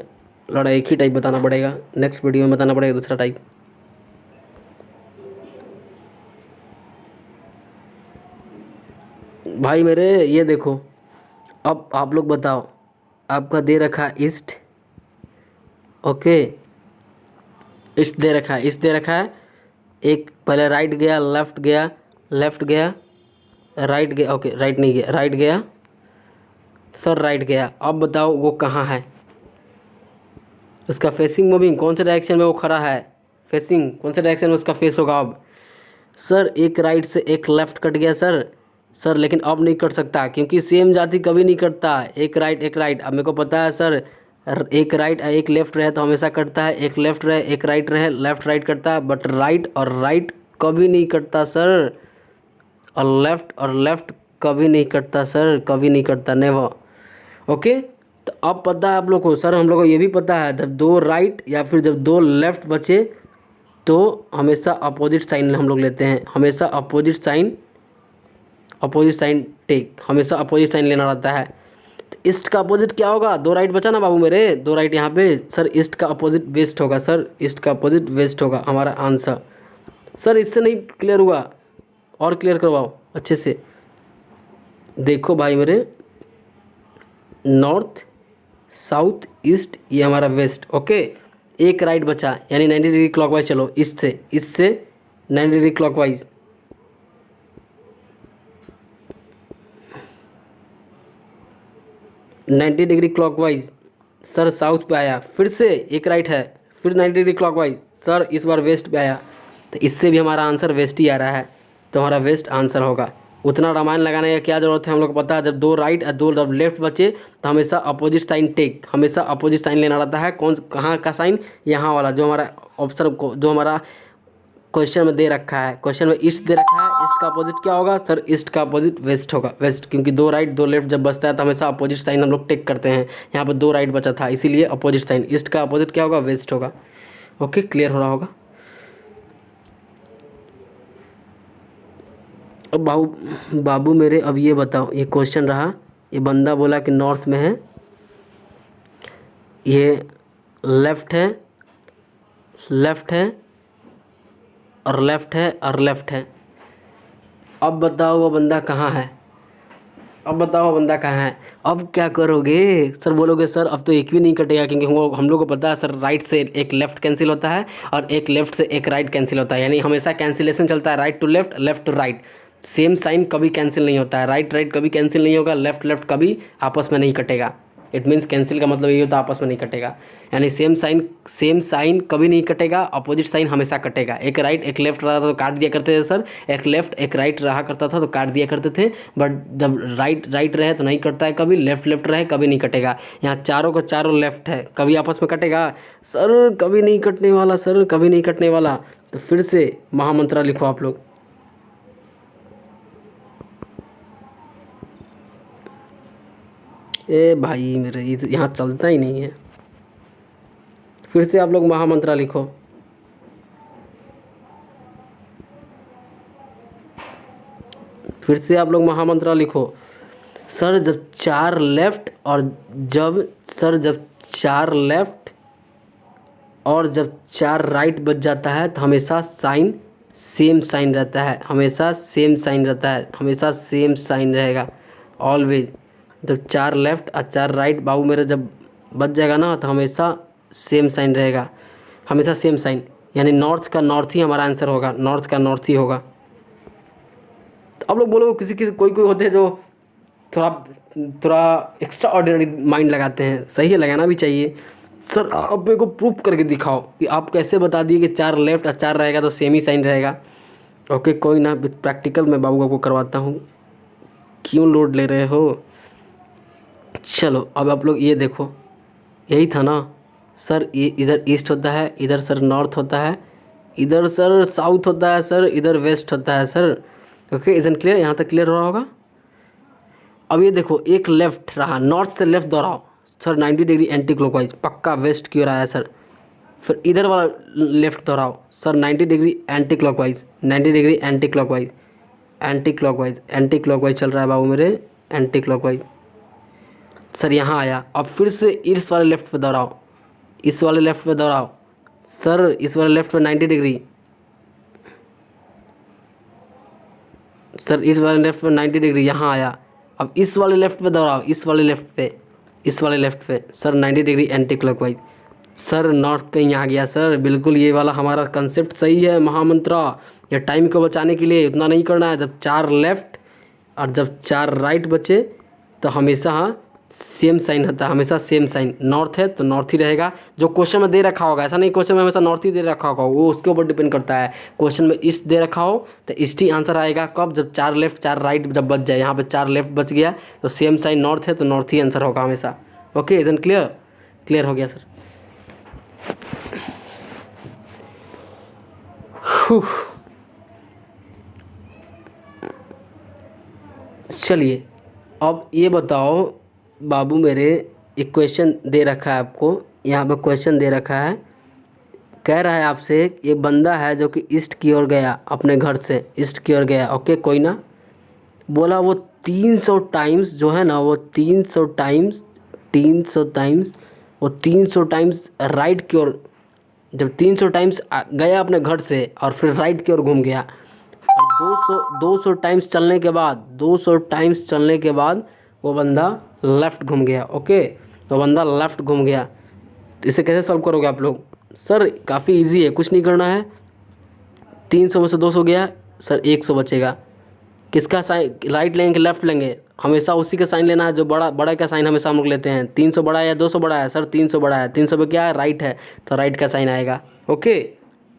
A: लड़ा एक ही टाइप बताना पड़ेगा, नेक्स्ट वीडियो में बताना पड़ेगा दूसरा टाइप। भाई मेरे ये देखो, अब आप लोग बताओ, आपका दे रखा है ईस्ट। ओके, ईस्ट दे रखा है, ईस्ट दे रखा है। एक पहले राइट गया, लेफ्ट गया, लेफ्ट गया, राइट गया। ओके राइट नहीं गया, राइट गया सर, राइट गया। अब बताओ वो कहाँ है? उसका फेसिंग मूविंग कौन से डायरेक्शन में वो खड़ा है? फेसिंग कौन से डायरेक्शन में उसका फेस होगा? अब सर एक राइट से एक लेफ्ट कट गया सर लेकिन अब नहीं कट सकता, क्योंकि सेम जाति कभी नहीं कटता। एक राइट एक राइट। अब मेरे को पता है सर, एक राइट एक लेफ्ट रहे तो हमेशा कटता है, एक लेफ्ट रहे एक राइट रहे लेफ्ट राइट कटता है। बट राइट और राइट कभी नहीं कटता सर, और लेफ्ट कभी नहीं कटता सर, कभी नहीं कटता, नेवर। ओके, तो अब पता है आप लोग को सर, हम लोग को ये भी पता है, जब दो राइट या फिर जब दो लेफ्ट बचे तो हमेशा अपोजिट साइन हम लोग लेते हैं। हमेशा अपोजिट साइन टेक, हमेशा अपोजिट साइन लेना रहता है। तो ईस्ट का अपोजिट क्या होगा? दो राइट बचा ना बाबू मेरे, दो राइट यहाँ पे। सर ईस्ट का अपोजिट वेस्ट होगा सर, ईस्ट का अपोजिट वेस्ट होगा हमारा आंसर। सर इससे नहीं क्लियर हुआ, और क्लियर करवाओ अच्छे से। देखो भाई मेरे, नॉर्थ, साउथ, ईस्ट, ये हमारा वेस्ट। ओके, एक राइट बचा, यानी 90 डिग्री क्लॉकवाइज चलो। इससे 90 degree clockwise, 90 degree clockwise. Sir south पे आया, फिर से एक राइट है, फिर 90 डिग्री क्लॉकवाइज। सर इस बार वेस्ट पे आया, तो इससे भी हमारा आंसर वेस्ट ही आ रहा है, तो हमारा वेस्ट आंसर होगा। उतना रामायण लगाने का क्या ज़रूरत है, हम लोग को पता है। जब दो राइट और दो जब लेफ्ट बचे तो हमेशा अपोजिट साइन टेक, हमेशा अपोजिट साइन लेना रहता है। कौन कहाँ का साइन? यहाँ वाला, जो हमारा ऑप्शन को, जो हमारा क्वेश्चन में दे रखा है। क्वेश्चन में ईस्ट दे रखा है, ईस्ट का अपोजिट क्या होगा? सर ईस्ट का अपोजिट वेस्ट होगा, वेस्ट। क्योंकि दो राइट दो लेफ्ट जब बचता है तो हमेशा अपोजिट साइन हम लोग टेक करते हैं। यहाँ पर दो राइट बचा था, इसीलिए अपोजिट साइन। ईस्ट का अपोजिट क्या होगा? वेस्ट होगा। ओके, क्लियर हो रहा होगा। अब बाबू मेरे, अब ये बताओ, ये क्वेश्चन रहा, ये बंदा बोला कि नॉर्थ में है, ये लेफ्ट है, लेफ्ट है और लेफ्ट है और लेफ्ट है। अब बताओ वो बंदा कहाँ है? अब बताओ वो बंदा कहाँ है? अब क्या करोगे? सर बोलोगे सर अब तो एक भी नहीं कटेगा, क्योंकि हम लोग को पता है सर, राइट से एक लेफ़्ट कैंसिल होता है और एक लेफ़्ट से एक राइट कैंसिल होता है। यानी हमेशा कैंसिलेशन चलता है, right to left, left to right. Same sign कभी कैंसिल नहीं होता है, राइट राइट कभी कैंसिल नहीं होगा, लेफ़्ट लेफ़्ट कभी आपस में नहीं कटेगा। इट मीन्स कैंसिल का मतलब ये होता है आपस में नहीं कटेगा। यानी सेम साइन कभी नहीं कटेगा, अपोजिट साइन हमेशा कटेगा। एक राइट एक लेफ्ट रहा था तो काट दिया करते थे सर, एक लेफ्ट एक राइट रहा करता था तो काट दिया करते थे। बट जब राइट राइट रहे तो नहीं कटता है कभी, लेफ्ट लेफ्ट रहे कभी नहीं कटेगा। यहाँ चारों का चारों लेफ्ट है, कभी आपस में कटेगा? सर कभी नहीं कटने वाला, सर कभी नहीं कटने वाला। तो फिर से महामंत्र लिखो आप लोग। ए भाई मेरे, यहाँ चलता ही नहीं है। फिर से आप लोग महामंत्र लिखो। फिर से आप लोग महामंत्र लिखो। सर जब चार लेफ्ट और जब चार लेफ्ट और जब चार राइट बच जाता है तो हमेशा साइन सेम साइन रहता है, हमेशा सेम साइन रहता है, हमेशा सेम साइन रहेगा ऑलवेज। जब चार लेफ्ट और चार राइट बाबू मेरा जब बच जाएगा ना तो हमेशा सेम साइन रहेगा, हमेशा सेम साइन। यानी नॉर्थ का नॉर्थ ही हमारा आंसर होगा, नॉर्थ का नॉर्थ ही होगा। तो आप लोग बोलो, किसी कोई होते हैं जो थोड़ा एक्स्ट्रा ऑर्डिनरी माइंड लगाते हैं, सही है, लगाना भी चाहिए। सर आप मेरे को प्रूफ करके दिखाओ कि आप कैसे बता दिए कि चार लेफ्ट और चार रहेगा तो सेम ही साइन रहेगा। ओके कोई ना, प्रैक्टिकल मैं बाबू को करवाता हूँ, क्यों लोड ले रहे हो। चलो अब आप लोग ये देखो, यही था ना सर, ये इधर ईस्ट होता है, इधर सर नॉर्थ होता है, इधर सर साउथ होता है सर, इधर वेस्ट होता है सर। Okay इजन clear? यहाँ तक क्लियर हो रहा होगा। अब ये देखो, एक लेफ्ट रहा, नॉर्थ से लेफ्ट दोहराओ सर, 90 डिग्री एंटी क्लॉकवाइज, पक्का वेस्ट की ओर आया सर। फिर इधर वाला लेफ्ट दोहराओ sir, 90 degree anti clockwise, 90 degree anti clockwise, anti clockwise, anti clockwise चल रहा है बाबू मेरे, एंटी क्लॉकवाइज। सर यहाँ आया, अब फिर से इस वाले लेफ्ट पे दोहराओ, इस वाले लेफ्ट पे दोहराओ सर, इस वाले लेफ्ट पे 90 डिग्री सर, इस वाले लेफ्ट पे 90 डिग्री, यहाँ आया। अब इस वाले लेफ्ट पे दोहराओ, इस वाले लेफ्ट पे, इस वाले लेफ्ट पे sir 90 degree anti clockwise. Sir north पे ही आ गया सर, बिल्कुल ये वाला हमारा कंसेप्ट सही है महामंत्र। ये टाइम को बचाने के लिए उतना नहीं करना है। जब चार लेफ्ट और जब चार राइट बचे तो हमेशा सेम साइन होता है, हमेशा सेम साइन। नॉर्थ है तो नॉर्थ ही रहेगा, जो क्वेश्चन में दे रखा होगा। ऐसा नहीं क्वेश्चन में हमेशा नॉर्थ ही दे रखा होगा, वो उसके ऊपर डिपेंड करता है। क्वेश्चन में ईस्ट दे रखा हो तो ईस्ट ही आंसर आएगा। कब? जब चार लेफ्ट चार राइट जब बच जाए। यहाँ पे चार लेफ्ट बच गया तो सेम साइन नॉर्थ है तो नॉर्थ ही आंसर होगा हमेशा। Okay इजन clear? क्लियर हो गया सर। चलिए अब ये बताओ बाबू मेरे, एक क्वेश्चन दे रखा है आपको, यहाँ पे क्वेश्चन दे रखा है, कह रहा है आपसे, एक बंदा है जो कि ईस्ट की ओर गया, अपने घर से ईस्ट की ओर गया। ओके कोई ना, बोला वो 300 टाइम्स जो है ना वो 300 टाइम्स, 300 टाइम्स, वो 300 टाइम्स राइट की ओर, जब 300 टाइम्स गया अपने घर से और फिर राइट की ओर घूम गया, और 200 टाइम्स चलने के बाद, 200 टाइम्स चलने के बाद वो बंदा लेफ़्ट घूम गया। ओके, वो बंदा लेफ़्ट घूम गया। तो इसे कैसे सॉल्व करोगे आप लोग? सर काफ़ी इजी है, कुछ नहीं करना है। 300 में से 200 गया सर, 100 बचेगा। किसका साइन राइट लेंगे कि लेफ़्ट लेंगे? हमेशा उसी का साइन लेना है जो बड़ा, बड़ा का साइन हमेशा हम लोग लेते हैं। 300 बड़ा है या 200 बड़ा है? सर 300 बड़ा है। 300 पे क्या है? राइट है, तो राइट का साइन आएगा। ओके,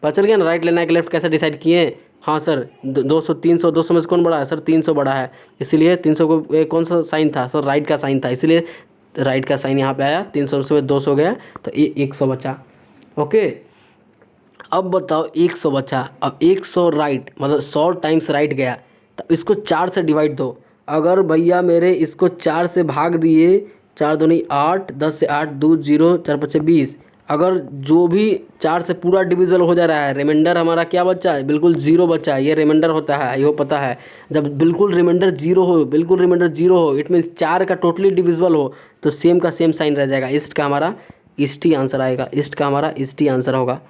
A: पता चल गया ना राइट लेना है कि लेफ़्ट कैसे डिसाइड किए? हाँ सर, 200, 300, 200 में से कौन बड़ा है? सर 300 बड़ा है, इसीलिए 300 को कौन सा साइन था? सर राइट का साइन था, इसीलिए राइट का साइन यहाँ पे आया। 300 में 200 गया तो 100 बचा। ओके, अब बताओ 100 बचा। अब 100 राइट मतलब 100 टाइम्स राइट गया, तो इसको 4 से डिवाइड दो। अगर भैया मेरे इसको 4 से भाग दिए, 4 दूनी 8, 10 से 8 2 0, 4 5 20, अगर जो भी 4 से पूरा डिविजिबल हो जा रहा है, रिमाइंडर हमारा क्या बचा है? बिल्कुल जीरो बचा है। ये रिमाइंडर होता है, ये पता है। जब बिल्कुल रिमाइंडर जीरो हो, बिल्कुल रिमाइंडर जीरो हो, इट मीन 4 का टोटली डिविजिबल हो, तो सेम का सेम साइन रह जाएगा। ईस्ट का हमारा ईस्ट ही आंसर आएगा। ईस्ट का हमारा ईस्ट ही आंसर होगा।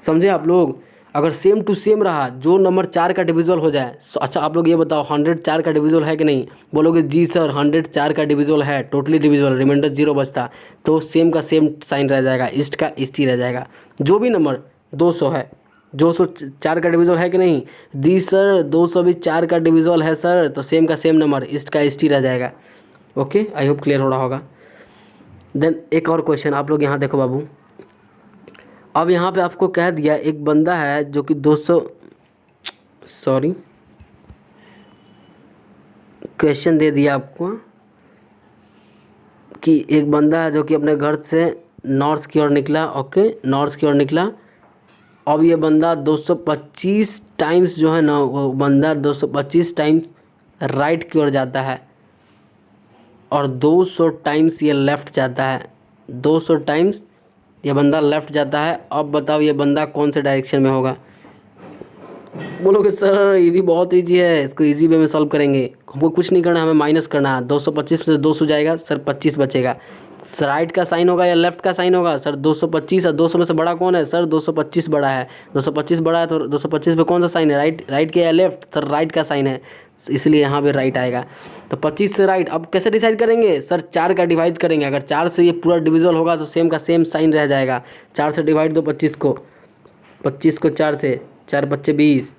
A: समझे आप लोग? अगर सेम टू सेम रहा, जो नंबर 4 का डिविजिबल हो जाए। अच्छा आप लोग ये बताओ 100 4 का डिविजिबल है कि नहीं? बोलोगे जी सर 100 4 का डिविजिबल है, टोटली डिविजिबल, रिमाइंडर जीरो बचता, तो सेम का सेम साइन रह जाएगा, ईस्ट का ईस्ट ही रह जाएगा। जो भी नंबर 200 है, 200 4 का डिविजिबल है कि नहीं? जी सर 200 भी 4 का डिविजिबल है सर, तो सेम का सेम नंबर, ईस्ट का ईस्ट ही रह जाएगा। ओके, आई होप क्लियर हो रहा होगा। देन एक और क्वेश्चन आप लोग यहाँ देखो बाबू। अब यहाँ पे आपको कह दिया एक बंदा है जो कि 200, सॉरी क्वेश्चन दे दिया आपको कि एक बंदा है जो कि अपने घर से नॉर्थ की ओर निकला। ओके, नॉर्थ की ओर निकला। अब ये बंदा 225 टाइम्स जो है ना, वो बंदा 225 टाइम्स राइट की ओर जाता है और 200 टाइम्स ये लेफ़्ट जाता है। 200 टाइम्स ये बंदा लेफ़्ट जाता है। अब बताओ ये बंदा कौन से डायरेक्शन में होगा? बोलोगे सर ये भी बहुत ईजी है, इसको इजी वे में सॉल्व करेंगे। हमको कुछ नहीं करना, हमें माइनस करना है। 225 से 200 जाएगा सर, 25 बचेगा। राइट का साइन होगा या लेफ़्ट का साइन होगा? सर 225 और 200 में से बड़ा कौन है? सर 225 बड़ा है। 225 बड़ा है तो 225 पे कौन सा साइन है? राइट, राइट के या लेफ़्ट? सर राइट का साइन है, इसलिए यहाँ पे राइट आएगा। तो 25 से राइट। अब कैसे डिसाइड करेंगे? सर 4 का डिवाइड करेंगे। अगर 4 से ये पूरा डिविजल होगा तो सेम का सेम साइन रह जाएगा। 4 से डिवाइड दो 25 को, 25 को 4 से, 4 बच्चे 20,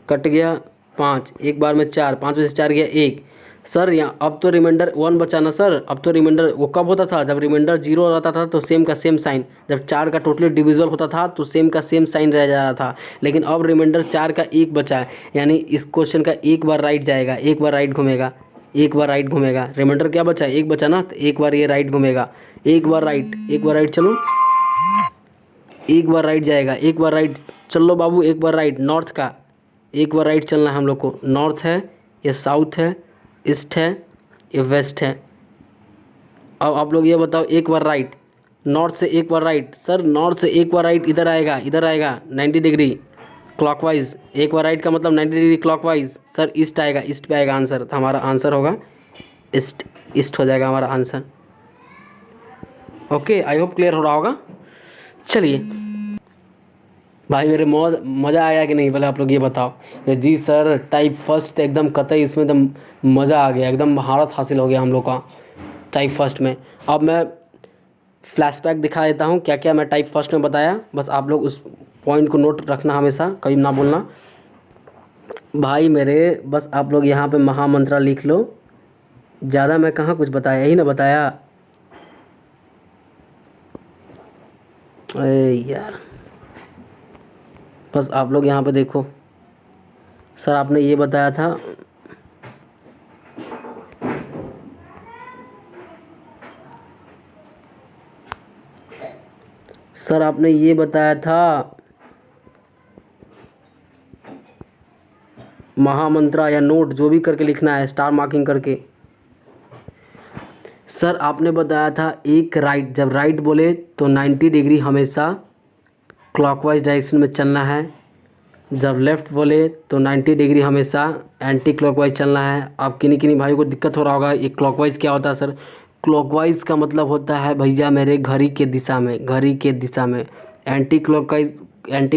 A: कट गया 5, एक बार में 4, 5 में से 4 गया 1। सर यहाँ अब तो रिमाइंडर 1 बचा ना सर। अब तो रिमाइंडर वो कब होता था? जब रिमाइंडर 0 रहता था तो सेम का सेम साइन। जब 4 का टोटली डिविजिबल होता था तो सेम का सेम साइन रह जाता था। लेकिन अब रिमाइंडर 4 का 1 बचा है, यानी इस क्वेश्चन का एक बार राइट जाएगा, एक बार राइट घूमेगा, एक बार राइट घूमेगा। रिमाइंडर क्या बचा है? 1 बचा ना, तो एक बार ये राइट घूमेगा, एक बार राइट, एक बार राइट। चलो एक बार राइट जाएगा, एक बार राइट। चलो बाबू एक बार राइट, नॉर्थ का एक बार राइट चलना है हम लोग को। नॉर्थ है, ये साउथ है, ईस्ट है, ये वेस्ट है। अब आप लोग ये बताओ एक बार राइट, नॉर्थ से एक बार राइट। सर नॉर्थ से एक बार राइट इधर आएगा, इधर आएगा 90 डिग्री क्लॉकवाइज। एक बार राइट का मतलब 90 डिग्री क्लॉकवाइज। सर ईस्ट आएगा, ईस्ट पे आएगा आंसर, तो हमारा आंसर होगा ईस्ट, ईस्ट हो जाएगा हमारा answer. Okay, I hope clear हो रहा होगा। चलिए भाई मेरे मज़ा आया कि नहीं, पहले आप लोग ये बताओ। जी सर टाइप फर्स्ट एकदम कतई, इसमें एकदम मज़ा आ गया, एकदम महारत हासिल हो गया हम लोग का टाइप फर्स्ट में। अब मैं फ्लैशबैक दिखा देता हूँ क्या क्या मैं टाइप फर्स्ट में बताया, बस आप लोग उस पॉइंट को नोट रखना, हमेशा कहीं ना बोलना भाई मेरे। बस आप लोग यहाँ पे महामंत्रा लिख लो, ज़्यादा मैं कहाँ कुछ बताया, यही ना बताया। अरे यार बस आप लोग यहाँ पे देखो, सर आपने ये बताया था, सर आपने ये बताया था महामंत्रा या नोट जो भी करके लिखना है, स्टार मार्किंग करके। सर आपने बताया था एक राइट, जब राइट बोले तो 90 डिग्री हमेशा क्लॉकवाइज डायरेक्शन में चलना है। जब लेफ़्ट बोले तो 90 डिग्री हमेशा एंटी क्लॉकवाइज चलना है। अब किन्हीं किन्हीं भाइयों को दिक्कत हो रहा होगा, ये क्लॉकवाइज क्या होता है सर? क्लॉकवाइज का मतलब होता है भैया मेरे घड़ी के दिशा में, घड़ी के दिशा में। एंटी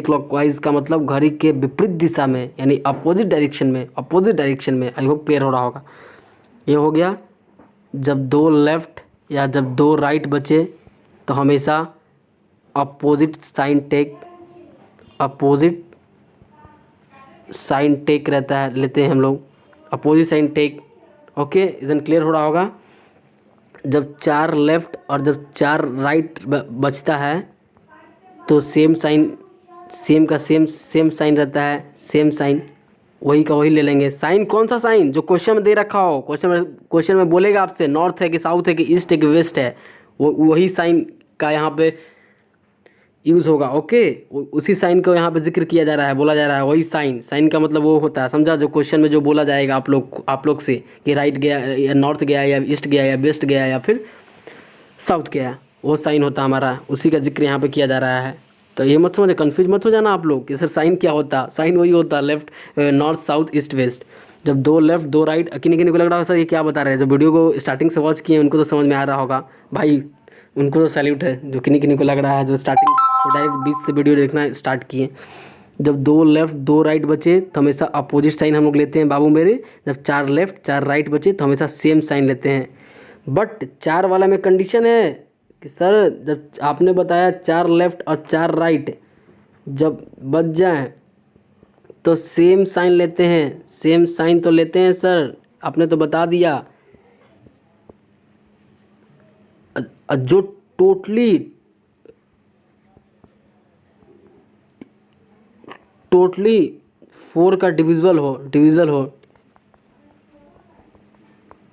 A: क्लॉकवाइज का मतलब घड़ी के विपरीत दिशा में, यानी अपोजिट डायरेक्शन में, अपोजिट डायरेक्शन में। आई होप क्लियर हो रहा होगा। ये हो गया। जब दो लेफ़्ट या जब दो राइट बचे तो हमेशा अपोजिट साइन टेक रहता है, लेते हैं हम लोग opposite sign take. Okay, इजन clear हो रहा होगा। जब 4 लेफ़्ट और जब 4 राइट बचता है तो सेम साइन रहता है, सेम साइन वही का वही ले लेंगे। साइन कौन सा साइन? जो क्वेश्चन में दे रखा हो, क्वेश्चन में बोलेगा आपसे नॉर्थ है कि साउथ है कि ईस्ट है कि वेस्ट है, वही साइन का यहाँ पे यूज़ होगा। ओके, उसी साइन को यहाँ पे जिक्र किया जा रहा है, बोला जा रहा है वही साइन का मतलब वो होता है, समझा? जो क्वेश्चन में जो बोला जाएगा आप लोग से कि राइट गया या नॉर्थ गया या ईस्ट गया या वेस्ट गया या फिर साउथ गया, वो साइन होता है हमारा, उसी का जिक्र यहाँ पे किया जा रहा है। तो ये मत समझे, कन्फ्यूज मत हो जाना आप लोग कि सर साइन क्या होता। साइन वही होता है left, north, south, east, west. जब दो लेफ्ट दो राइट, किन्हीं को लग रहा होगा सर ये क्या बता रहे हैं, जो वीडियो को स्टार्टिंग से वॉच किए उनको तो समझ में आ रहा होगा भाई, उनको तो सैल्यूट है। जो किन्हीं को लग रहा है जो स्टार्टिंग तो डायरेक्ट बीच से वीडियो देखना स्टार्ट किए। जब दो लेफ्ट दो राइट बचे तो हमेशा अपोजिट साइन हम लोग लेते हैं बाबू मेरे। जब 4 लेफ्ट 4 राइट बचे तो हमेशा सेम साइन लेते हैं। बट 4 वाला में कंडीशन है कि सर जब आपने बताया 4 लेफ्ट और 4 राइट जब बच जाएं तो सेम साइन लेते हैं, सेम साइन तो लेते हैं सर, आपने तो बता दिया। जो टोटली 4 का डिविजिबल हो,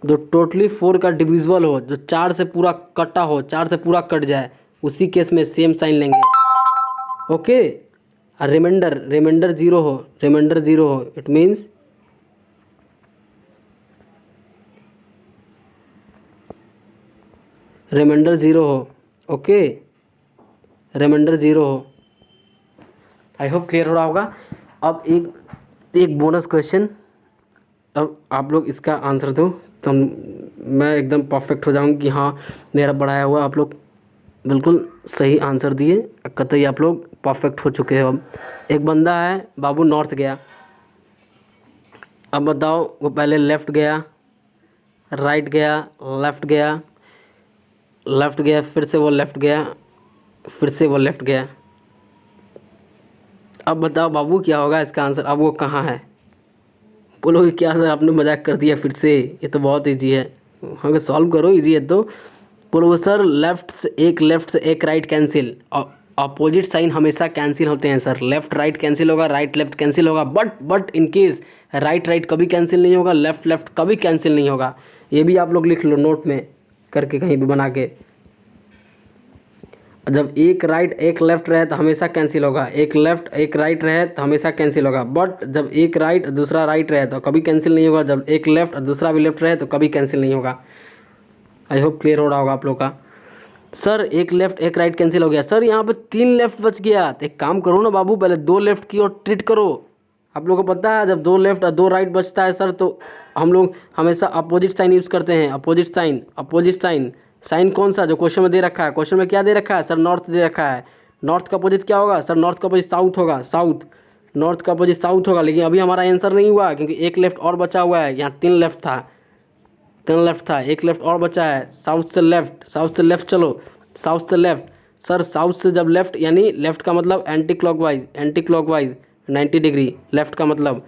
A: जो टोटली 4 का डिविजिबल हो, जो 4 से पूरा कटा हो, 4 से पूरा कट जाए, उसी केस में सेम साइन लेंगे। ओके, रिमाइंडर 0 हो, इट मीन्स रिमाइंडर 0 हो। ओके, रिमाइंडर 0 हो। आई होप क्लियर हो रहा होगा। अब एक बोनस क्वेश्चन, अब आप लोग इसका आंसर दो तो मैं एकदम परफेक्ट हो जाऊंगी कि हाँ मेरा बढ़ाया हुआ आप लोग बिल्कुल सही आंसर दिए, कतई आप लोग परफेक्ट हो चुके हो। अब एक बंदा है बाबू नॉर्थ गया, अब बताओ वो पहले लेफ़्ट गया, राइट गया, लेफ़्ट गया, फिर से वो लेफ़्ट गया, फिर से वो लेफ़्ट गया। अब बताओ बाबू क्या होगा इसका आंसर? अब वो कहाँ है? बोलोगे क्या सर आपने मजाक कर दिया फिर से, ये तो बहुत इजी है। हाँ सॉल्व करो, इजी है तो। बोलोगे सर लेफ़्ट से एक राइट कैंसिल, अपोजिट साइन हमेशा कैंसिल होते हैं सर। लेफ़्ट राइट कैंसिल होगा, राइट लेफ़्ट कैंसिल होगा, बट इन केस राइट कभी कैंसिल नहीं होगा, लेफ़्ट कभी कैंसिल नहीं होगा। ये भी आप लोग लिख लो नोट में करके कहीं भी बना के। जब एक राइट एक लेफ़्ट रहे तो हमेशा कैंसिल होगा, एक लेफ़्ट एक राइट रहे तो हमेशा कैंसिल होगा, बट जब एक राइट दूसरा राइट रहे तो कभी कैंसिल नहीं होगा। जब एक लेफ़्ट और दूसरा भी लेफ़्ट रहे तो कभी कैंसिल नहीं होगा। आई होप क्लियर हो रहा होगा आप लोग का। सर एक लेफ़्ट एक राइट कैंसिल हो गया, सर यहाँ पे 3 लेफ़्ट बच गया, तो एक काम करो ना बाबू, पहले 2 लेफ़्ट की ओर ट्रीट करो। आप लोगों को पता है जब 2 लेफ़्ट और 2 राइट बचता है सर तो हम लोग हमेशा अपोजिट साइन यूज़ करते हैं। अपोजिट साइन कौन सा? जो क्वेश्चन में दे रखा है। क्वेश्चन में क्या दे रखा है सर? नॉर्थ दे रखा है। नॉर्थ का अपोजिट क्या होगा सर? नॉर्थ का अपोजिट साउथ होगा, नॉर्थ का अपोजिट साउथ होगा। लेकिन अभी हमारा आंसर नहीं हुआ क्योंकि एक लेफ़्ट और बचा हुआ है। यहाँ 3 लेफ़्ट था, एक लेफ़्ट और बचा है। साउथ से लेफ़्ट चलो, साउथ से लेफ़्ट। सर साउथ से जब लेफ़्ट, यानी लेफ़्ट का मतलब एंटी क्लॉकवाइज 90 डिग्री। लेफ़्ट का मतलब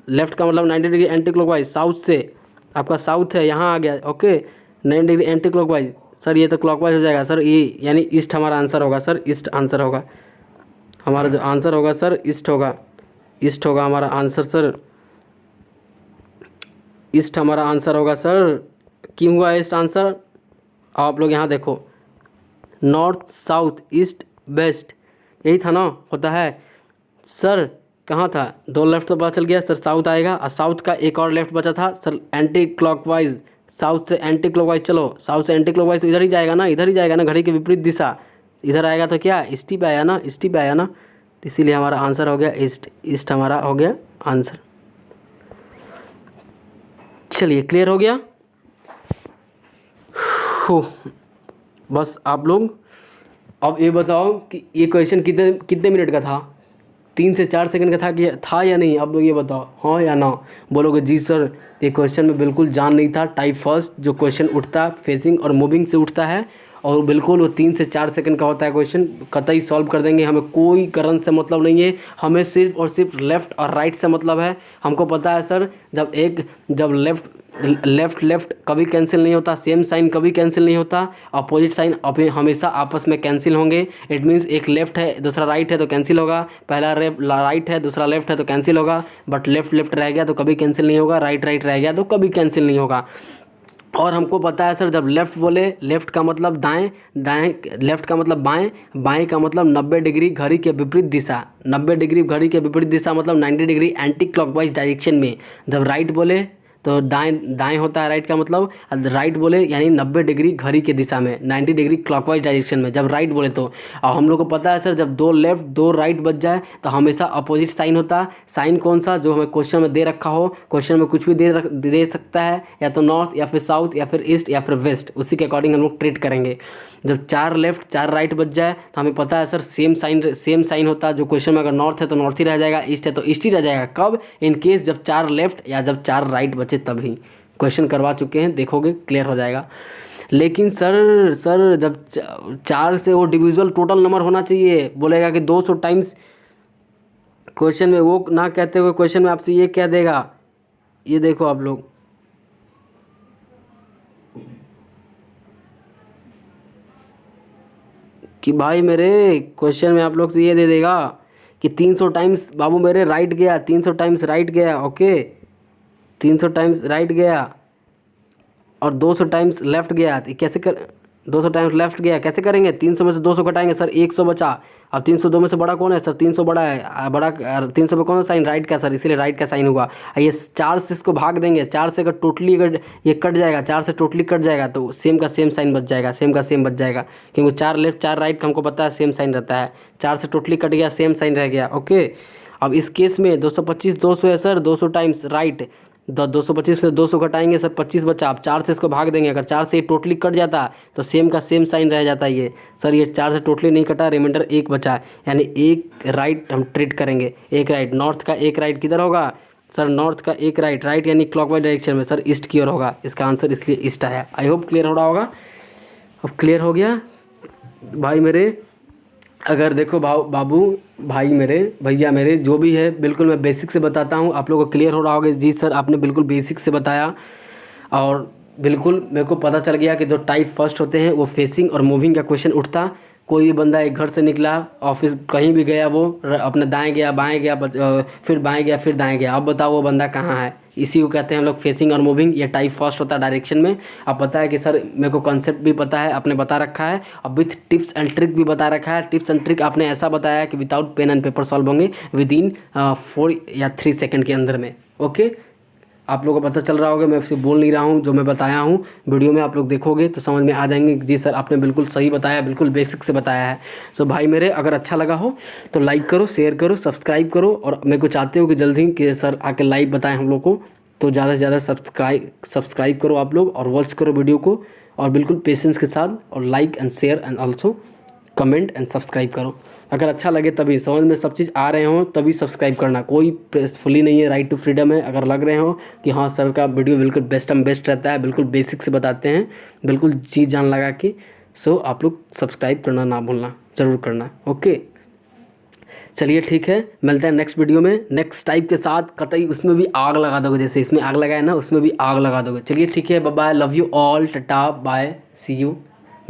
A: 90 डिग्री एंटी क्लॉकवाइज। साउथ से आपका साउथ है, यहाँ आ गया। Okay, 90 degree anti clockwise. Sir ये तो क्लॉकवाइज हो जाएगा सर, ये यानी ईस्ट हमारा आंसर होगा सर, ईस्ट आंसर होगा हमारा। जो आंसर होगा सर ईस्ट होगा हमारा आंसर सर, ईस्ट हमारा आंसर होगा सर। क्यों हुआ ईस्ट आंसर? आप लोग यहाँ देखो, नॉर्थ साउथ ईस्ट वेस्ट यही था ना, होता है सर। कहाँ था? 2 लेफ़्ट तो पता चल गया सर, साउथ आएगा। और साउथ का एक और लेफ़्ट बचा था सर, एंटी क्लॉकवाइज। साउथ से एंटी क्लॉकवाइज चलो, साउथ से एंटी क्लॉकवाइज तो इधर ही जाएगा ना, घड़ी के विपरीत दिशा। इधर आएगा तो क्या ईस्ट पे आया ना, तो इसीलिए हमारा आंसर हो गया ईस्ट। ईस्ट हमारा हो गया आंसर। चलिए क्लियर हो गया हो। बस आप लोग अब ये बताओ कि ये क्वेश्चन कितने कितने मिनट का था? 3 से 4 सेकंड का था या नहीं? आप लोग ये बताओ, हाँ या ना। बोलोगे जी सर ये क्वेश्चन में बिल्कुल जान नहीं था। टाइप फर्स्ट जो क्वेश्चन उठता फेसिंग और मूविंग से उठता है और बिल्कुल वो 3 से 4 सेकंड का होता है क्वेश्चन, कतई सॉल्व कर देंगे। हमें कोई करंट से मतलब नहीं है, हमें सिर्फ और सिर्फ लेफ़्ट और राइट से मतलब है। हमको पता है सर जब लेफ़्ट कभी कैंसिल नहीं होता, सेम साइन कभी कैंसिल नहीं होता, अपोजिट साइन हमेशा आपस में कैंसिल होंगे। इट मीन्स एक लेफ़्ट है दूसरा राइट है तो कैंसिल होगा, पहला राइट है दूसरा लेफ़्ट है तो कैंसिल होगा, बट लेफ़्ट रह गया तो कभी कैंसिल नहीं होगा, राइट रह गया तो कभी कैंसिल नहीं होगा। और हमको पता है सर जब लेफ़्ट बोले, लेफ़्ट का मतलब दाएं, लेफ़्ट का मतलब बाएं, बाएं का मतलब 90 डिग्री घड़ी के विपरीत दिशा, 90 डिग्री घड़ी के विपरीत दिशा मतलब 90 डिग्री एंटी क्लॉकवाइज डायरेक्शन में। जब राइट बोले तो दाएं होता है राइट का मतलब, राइट बोले यानी 90 डिग्री घड़ी के दिशा में, 90 डिग्री क्लॉकवाइज डायरेक्शन में जब राइट बोले तो। और हम लोग को पता है सर जब 2 लेफ़्ट 2 राइट बच जाए तो हमेशा अपोजिट साइन होता। साइन कौन सा? जो हमें क्वेश्चन में दे रखा हो। क्वेश्चन में कुछ भी दे सकता है, या तो नॉर्थ या फिर साउथ या फिर ईस्ट या फिर वेस्ट, उसी के अकॉर्डिंग हम लोग ट्रीट करेंगे। जब 4 लेफ़्ट 4 राइट बच जाए तो हमें पता है सर सेम साइन होता है। जो क्वेश्चन में अगर नॉर्थ है तो नॉर्थ ही रह जाएगा, ईस्ट है तो ईस्ट ही रह जाएगा। कब? इन केस जब 4 लेफ़्ट या जब 4 राइट बचे तभी। क्वेश्चन करवा चुके हैं, देखोगे क्लियर हो जाएगा। लेकिन सर जब 4 से वो डिविजुअल टोटल नंबर होना चाहिए। बोलेगा कि 200 टाइम्स, क्वेश्चन में वो ना कहते हुए क्वेश्चन में आपसे ये कह देगा। ये देखो आप लोग, कि भाई मेरे क्वेश्चन में आप लोग से ये दे देगा कि 300 टाइम्स बाबू मेरे राइट गया, 300 टाइम्स राइट गया, ओके 300 टाइम्स राइट गया और 200 टाइम्स लेफ़्ट गया। तो कैसे कर 200 टाइम्स लेफ़्ट गया कैसे करेंगे? 300 में से 200 घटाएंगे सर, 100 बचा। अब 302 में से बड़ा कौन है सर? 300 बड़ा है, बड़ा 300 पे कौन सा साइन? राइट का सर, इसीलिए राइट का साइन हुआ। ये 4 से इसको भाग देंगे, 4 से अगर टोटली अगर ये कट जाएगा, 4 से टोटली कट जाएगा तो सेम का सेम साइन बच जाएगा, सेम का सेम बच जाएगा। क्योंकि 4 लेफ्ट 4 राइट का हमको पता है सेम साइन रहता है। 4 से टोटली कट गया, सेम साइन रह गया, ओके। अब इस केस में 225 200 है सर, 200 टाइम्स राइट, 225 से 200 घटाएंगे सर, 25 बचा। आप 4 से इसको भाग देंगे, अगर 4 से ये टोटली कट जाता तो सेम का सेम साइन रह जाता है। ये सर ये 4 से टोटली नहीं कटा, रिमाइंडर 1 बचा, यानी 1 राइट हम ट्रीट करेंगे। 1 राइट, नॉर्थ का 1 राइट किधर होगा सर? नॉर्थ का 1 राइट, राइट यानी क्लॉकवाइज डायरेक्शन में सर, ईस्ट की ओर होगा। इसका आंसर इसलिए ईस्ट आया। आई होप क्लियर हो रहा होगा। अब क्लियर हो गया भाई मेरे। अगर देखो बाबू भाई मेरे, भैया मेरे, जो भी है बिल्कुल मैं बेसिक से बताता हूँ, आप लोगों को क्लियर हो रहा होगा। जी सर आपने बिल्कुल बेसिक से बताया और बिल्कुल मेरे को पता चल गया कि जो टाइप फर्स्ट होते हैं वो फेसिंग और मूविंग का क्वेश्चन उठता। कोई भी बंदा एक घर से निकला, ऑफिस कहीं भी गया, वो अपने दाएं गया बाएं गया, फिर बाएं गया फिर दाएं गया, अब बताओ वो बंदा कहाँ है? इसी को कहते हैं हम लोग फेसिंग और मूविंग। ये टाइप फर्स्ट होता है डायरेक्शन में। अब पता है कि सर मेरे को कॉन्सेप्ट भी पता है, आपने बता रखा है, अब विथ टिप्स एंड ट्रिक भी बता रखा है। टिप्स एंड ट्रिक आपने ऐसा बताया कि without pen and paper solve होंगे विद इन 4 या 3 सेकंड के अंदर में, ओके। आप लोगों को पता चल रहा होगा, मैं आपसे बोल नहीं रहा हूँ, जो मैं बताया हूँ वीडियो में आप लोग देखोगे तो समझ में आ जाएंगे। जी सर आपने बिल्कुल सही बताया, बिल्कुल बेसिक से बताया है। सो भाई मेरे, अगर अच्छा लगा हो तो लाइक करो, शेयर करो, सब्सक्राइब करो, और मेरे को चाहते हो कि जल्दी कि सर आके लाइव बताएं हम लोग को, तो ज़्यादा से ज़्यादा सब्सक्राइब करो आप लोग और वॉच करो वीडियो को, और बिल्कुल पेशेंस के साथ, और like and share and also comment and subscribe करो। अगर अच्छा लगे तभी, समझ में सब चीज़ आ रहे हो तभी सब्सक्राइब करना। कोई प्रेसफुली नहीं है, राइट टू फ्रीडम है। अगर लग रहे हो कि हाँ सर का वीडियो बिल्कुल बेस्ट रहता है, बिल्कुल बेसिक से बताते हैं, बिल्कुल चीज़ जान लगा के, सो आप लोग सब्सक्राइब करना ना भूलना, ज़रूर करना, ओके। चलिए ठीक है, मिलते हैं नेक्स्ट वीडियो में नेक्स्ट टाइप के साथ। कतई उसमें भी आग लगा दोगे, जैसे इसमें आग लगाए ना, उसमें भी आग लगा दोगे। चलिए ठीक है, bye bye, love you all, tata bye, see you.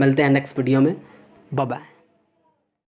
A: मिलते हैं नेक्स्ट वीडियो में, बाय बाय।